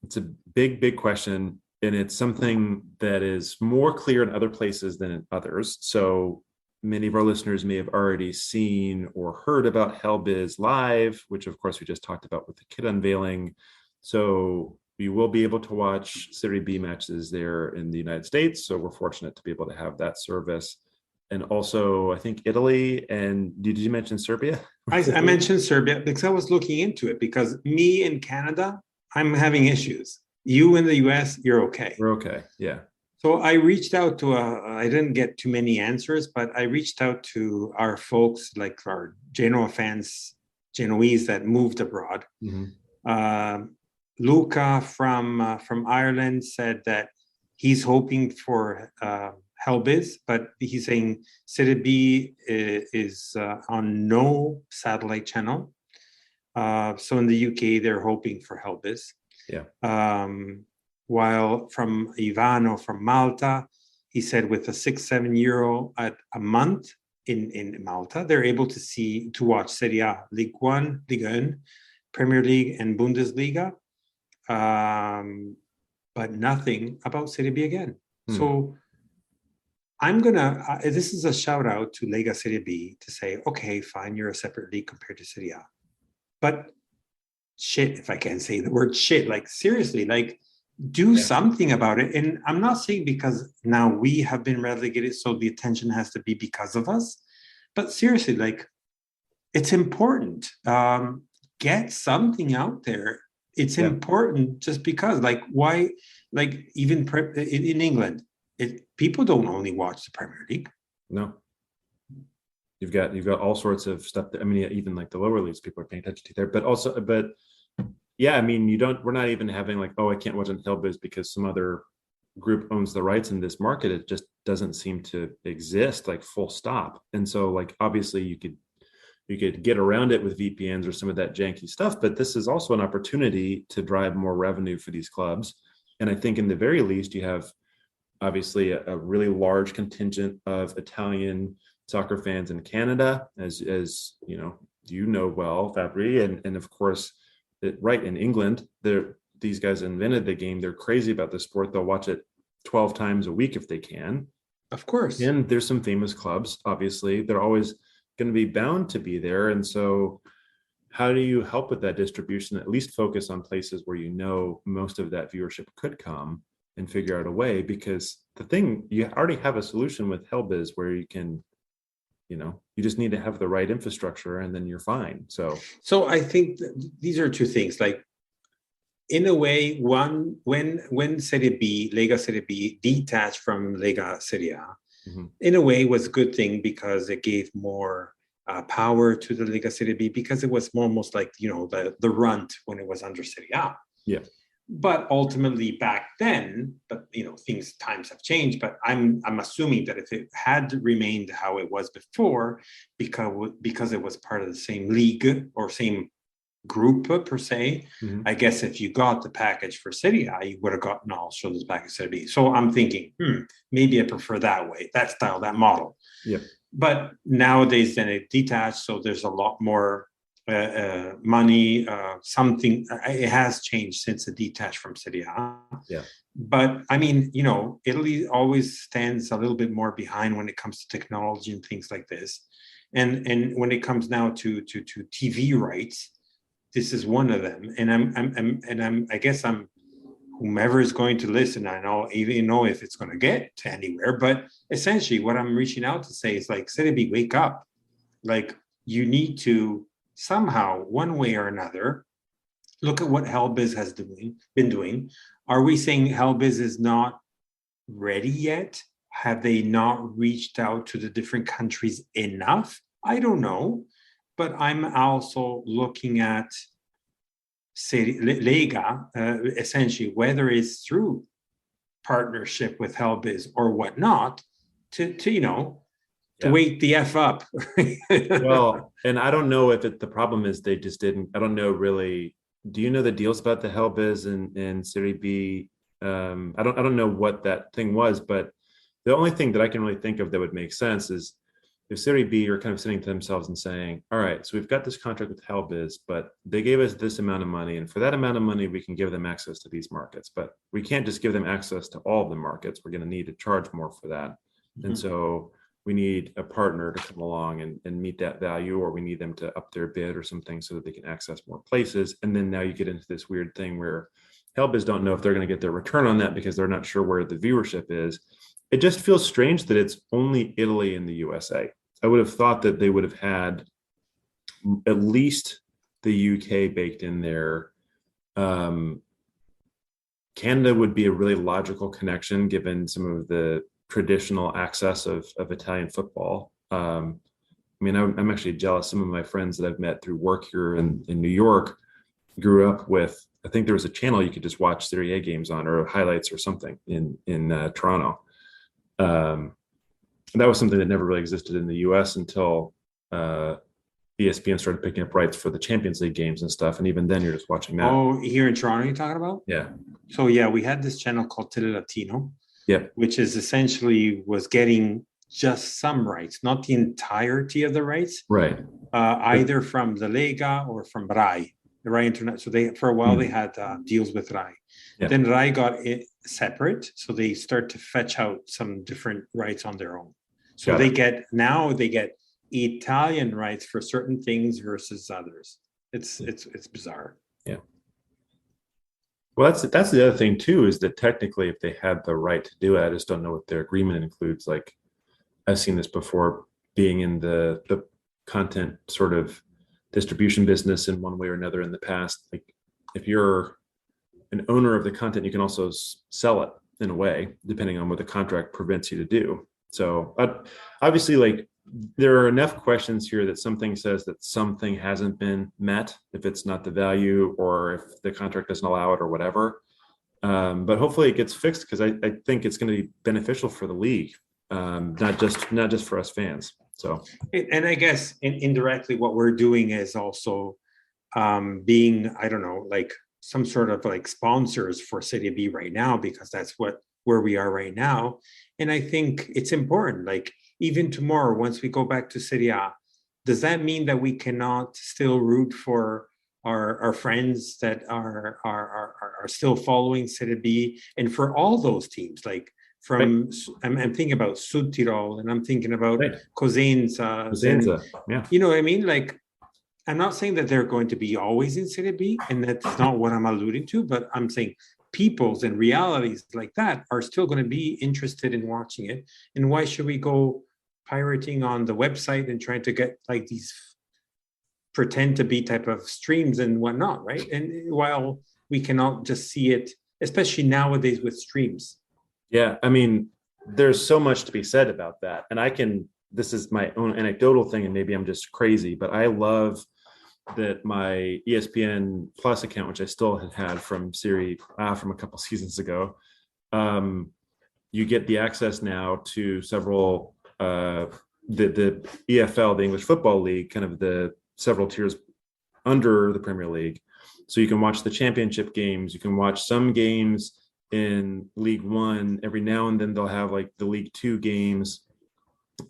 It's a big question, and it's something that is more clear in other places than in others. So many of our listeners may have already seen or heard about Hellbiz Live, which of course we just talked about with the kit unveiling. So we will be able to watch Serie B matches there in the United States. So we're fortunate to be able to have that service. And also, I think Italy, and did you mention Serbia? I mentioned Serbia because I was looking into it, because me in Canada, I'm having issues. You in the US, you're okay. We're okay, yeah. So I reached out to I didn't get too many answers, but I reached out to our folks, like our Genoa fans, Genoese that moved abroad. Mm-hmm. Luca from Ireland said that he's hoping for Hellbiz, but he's saying Serie B is on no satellite channel. So in the UK, they're hoping for Hellbiz. Yeah. While from Ivano from Malta, he said with a 6-7 euro a month in Malta, they're able to watch Serie A, Ligue 1, Ligue 1, Premier League, and Bundesliga, but nothing about Serie B again. So I'm gonna. This is a shout out to Lega Serie B to say, okay, fine, you're a separate league compared to Serie A, but shit, if I can say the word shit, like seriously, like do something about it. And I'm not saying because now we have been relegated, so the attention has to be because of us, but seriously, like it's important. Get something out there. It's important just because, like, why, like even in England, people don't only watch the Premier League. No. You've got all sorts of stuff. I mean, even like the lower leagues, people are paying attention to there. But yeah, I mean, we're not even having like, oh, I can't watch on Hellbiz because some other group owns the rights in this market. It just doesn't seem to exist, like full stop. And so, like, obviously, you could get around it with VPNs or some of that janky stuff. But this is also an opportunity to drive more revenue for these clubs. And I think, in the very least, you have obviously a really large contingent of Italian soccer fans in Canada, as you know well, Fabri, and of course, right in England, these guys invented the game. They're crazy about the sport. They'll watch it 12 times a week if they can. Of course. And there's some famous clubs, obviously. They're always going to be bound to be there. And so how do you help with that distribution? At least focus on places where you know most of that viewership could come and figure out a way, because you already have a solution with Hellbiz where you can, you just need to have the right infrastructure and then you're fine. So I think these are two things. Like, in a way, one, when Serie B, Lega Serie B detached from Lega Serie A, in a way was a good thing because it gave more power to the Lega Serie B, because it was almost like, the runt when it was under Serie A. Yeah. But ultimately back then, times have changed, but I'm assuming that if it had remained how it was before, because it was part of the same league or same group per se, I guess if you got the package for Serie A, you would have gotten also this package Serie B. So I'm thinking, maybe I prefer that way, that style, that model. Yeah. But nowadays, then it detached, so there's a lot more money, something. It has changed since it detached from Serie A. Yeah. But I mean, you know, Italy always stands a little bit more behind when it comes to technology and things like this. And when it comes now to TV rights, this is one of them. And I guess I'm whomever is going to listen. I don't even know if it's going to get to anywhere. But essentially, what I'm reaching out to say is like, Serie B, wake up! Like you need to somehow, one way or another, look at what Helbiz has been doing. Are we saying Helbiz is not ready yet? Have they not reached out to the different countries enough? I don't know. But I'm also looking at Lega, essentially, whether it's through partnership with Helbiz or whatnot, to you know, to Yeah. wake the F up. Well, and I don't know if the problem is they just didn't. I don't know really. Do you know the deals about the Helbiz and Serie B? I don't know what that thing was, but the only thing that I can really think of that would make sense is if Serie B are kind of sitting to themselves and saying, all right, so we've got this contract with Helbiz, but they gave us this amount of money. And for that amount of money, we can give them access to these markets. But we can't just give them access to all of the markets. We're going to need to charge more for that. Mm-hmm. And so we need a partner to come along and meet that value, or we need them to up their bid or something so that they can access more places. And then now you get into this weird thing where Helbiz don't know if they're going to get their return on that because they're not sure where the viewership is. It just feels strange that it's only Italy and the USA. I would have thought that they would have had at least the UK baked in there. Canada would be a really logical connection given some of the traditional access of Italian football. I mean, I'm actually jealous. Some of my friends that I've met through work here in New York grew up with, I think there was a channel you could just watch Serie A games on or highlights or something in Toronto. That was something that never really existed in the US until ESPN started picking up rights for the Champions League games and stuff. And even then you're just watching that. Oh, here in Toronto, you're talking about? Yeah. So yeah, we had this channel called Tele Latino, Yep. which is essentially was getting just some rights, not the entirety of the rights. Right. Either from the Lega or from RAI, the RAI Internet. So they, for a while, they had deals with RAI. Yeah. Then RAI got it separate. So they start to fetch out some different rights on their own. So they get Italian rights for certain things versus others. It's bizarre. Yeah. Well, that's the other thing too, is that technically if they had the right to do it, I just don't know what their agreement includes. Like I've seen this before, being in the content sort of distribution business in one way or another in the past. Like if you're an owner of the content, you can also sell it in a way, depending on what the contract prevents you to do. So obviously, like there are enough questions here that something says that something hasn't been met, if it's not the value or if the contract doesn't allow it or whatever. But hopefully it gets fixed, because I think it's going to be beneficial for the league, not just for us fans. So, and I guess indirectly what we're doing is also being, I don't know, like some sort of like sponsors for Serie B right now, because that's where we are right now. And I think it's important, like even tomorrow, once we go back to Serie A, does that mean that we cannot still root for our friends that are still following Serie B, and for all those teams, like from I'm thinking about Sud Tirol, and I'm thinking about Cosenza. Yeah. You know what I mean? Like, I'm not saying that they're going to be always in Serie B, and that's not what I'm alluding to, but I'm saying peoples and realities like that are still going to be interested in watching it. And why should we go pirating on the website and trying to get like these pretend to be type of streams and whatnot, right? And while we cannot just see it, especially nowadays with streams. Yeah, I mean, there's so much to be said about that. And this is my own anecdotal thing, and maybe I'm just crazy, but I love that my ESPN Plus account, which I still had from Serie A from a couple seasons ago, you get the access now to several the EFL, the English Football League, kind of the several tiers under the Premier League. So you can watch the championship games, you can watch some games in League One. Every now and then they'll have like the League Two games.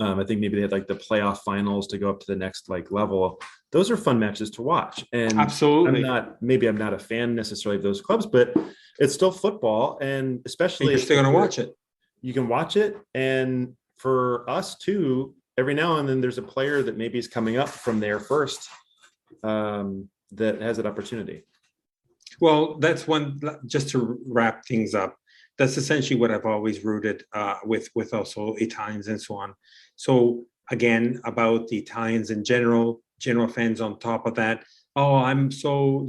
I think maybe they had like the playoff finals to go up to the next like level. Those are fun matches to watch. And Absolutely. I'm not a fan necessarily of those clubs, but it's still football. And especially And you're still going to watch it. You can watch it. And for us too, every now and then there's a player that maybe is coming up from there first that has an opportunity. Well, that's one, just to wrap things up. That's essentially what I've always rooted with also Italians and so on. So again, about the Italians in general fans on top of that. Oh, I'm so,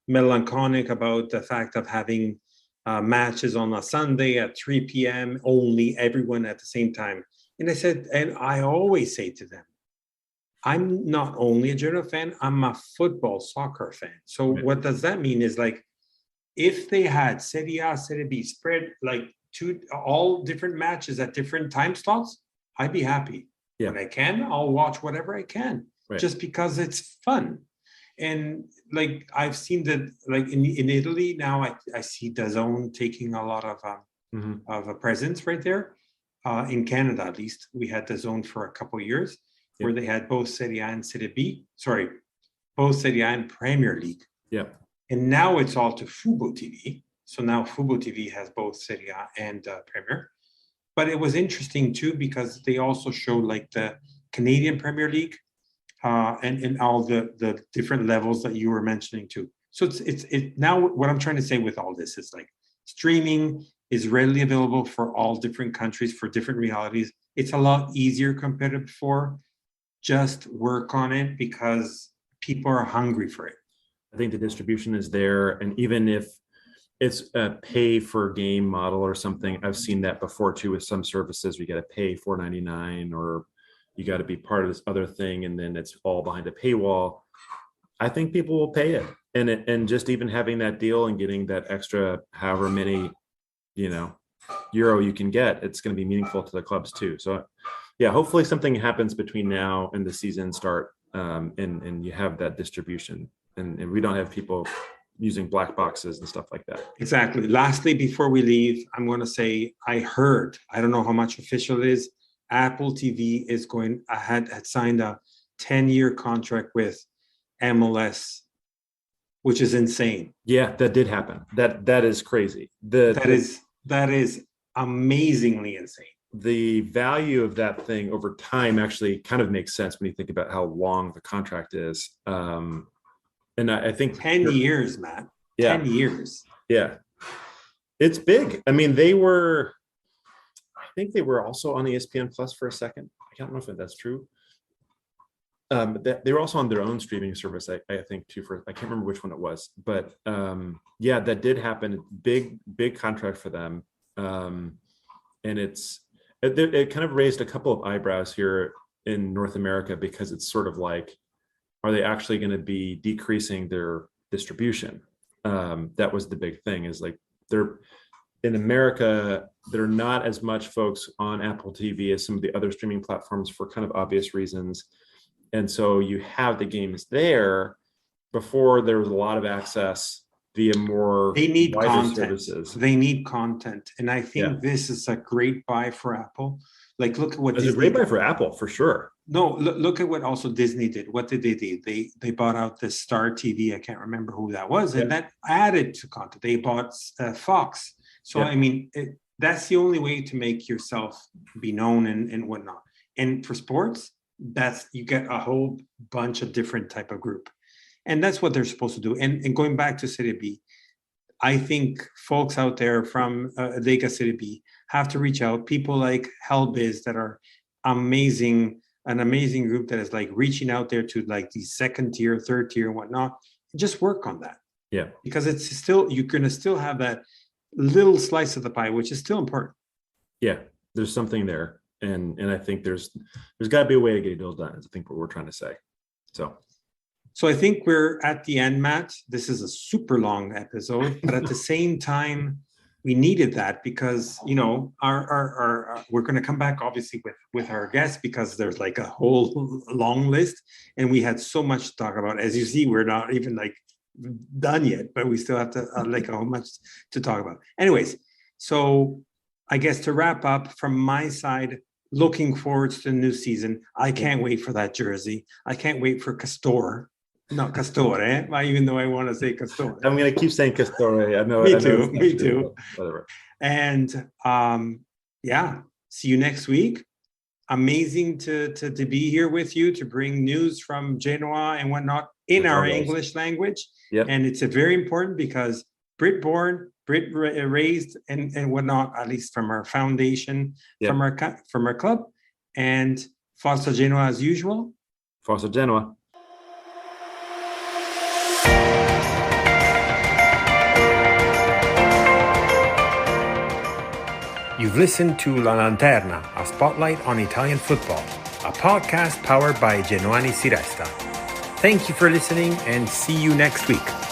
melancholic about the fact of having matches on a Sunday at 3 p.m. only, everyone at the same time. And I said, and I always say to them, I'm not only a general fan, I'm a football soccer fan. So what does that mean is like, if they had Serie A, Serie B spread like all different matches at different time slots, I'd be happy. Yeah. When I can, I'll watch whatever I can, just because it's fun. And like I've seen that, like in Italy now, I see DAZN taking a lot of a presence right there. In Canada, at least, we had DAZN for a couple of years, where they had both Serie A and Serie B. Sorry, both Serie A and Premier League. Yeah. And now it's all to Fubo TV. So now Fubo TV has both Serie A and Premier. But it was interesting too, because they also showed like the Canadian Premier League and all the different levels that you were mentioning too. So it's now what I'm trying to say with all this is like streaming is readily available for all different countries, for different realities. It's a lot easier compared to before. Just work on it because people are hungry for it. I think the distribution is there. And even if it's a pay for game model or something, I've seen that before too with some services. We got to pay $4.99 or you got to be part of this other thing. And then it's all behind a paywall. I think people will pay it. And just even having that deal and getting that extra however many, euro you can get, it's going to be meaningful to the clubs too. So yeah, hopefully something happens between now and the season start and you have that distribution. And we don't have people using black boxes and stuff like that. Exactly. Lastly, before we leave, I'm going to say I don't know how much official it is. Apple TV is had signed a 10-year contract with MLS, which is insane. Yeah, that did happen. That is crazy. That is amazingly insane. The value of that thing over time actually kind of makes sense when you think about how long the contract is. And I think 10 years, Matt. Yeah. 10 years. Yeah. It's big. I mean, I think they were also on ESPN Plus for a second. I don't know if that's true. They were also on their own streaming service, I think, too. I can't remember which one it was. But yeah, that did happen. Big contract for them. And it kind of raised a couple of eyebrows here in North America because it's sort of like, are they actually going to be decreasing their distribution? That was the big thing, is like in America, there are not as much folks on Apple TV as some of the other streaming platforms for kind of obvious reasons. And so you have the games there. Before, there was a lot of access via more they need content services. They need content. And I think this is a great buy for Apple. Like, look at what it's a great buy for Apple, for sure. No, look at what also Disney did. What did they do? They bought out the Star TV. I can't remember who that was, and that added to content. They bought Fox. So I mean, that's the only way to make yourself be known and whatnot. And for sports, you get a whole bunch of different type of group, and that's what they're supposed to do. And going back to Serie B, I think folks out there from Lega Serie B have to reach out. People like Hellbiz that are amazing. An amazing group that is like reaching out there to like the second tier, third tier, and whatnot. Just work on that. Yeah. Because you're going to still have that little slice of the pie, which is still important. Yeah. There's something there. And I think there's got to be a way to get a deal done. I think what we're trying to say. So I think we're at the end, Matt. This is a super long episode, but at the same time, we needed that because, our we're going to come back obviously with our guests because there's like a whole long list and we had so much to talk about. As you see, we're not even like done yet, but we still have to like how much to talk about. Anyways, so I guess to wrap up from my side, looking forward to the new season. I can't wait for that jersey. I can't wait for Castore. Not Castore, even though I want to say Castore. I'm going to keep saying Castore. I know. Me I know too. Me too. Whatever. And yeah, see you next week. Amazing to be here with you to bring news from Genoa and whatnot in our English language. Yep. And it's a very important because Brit born, Brit raised, and whatnot, at least from our foundation, from our club. And Forza Genoa as usual. Forza Genoa. You've listened to La Lanterna, a spotlight on Italian football, a podcast powered by Genuani Si Resta. Thank you for listening and see you next week.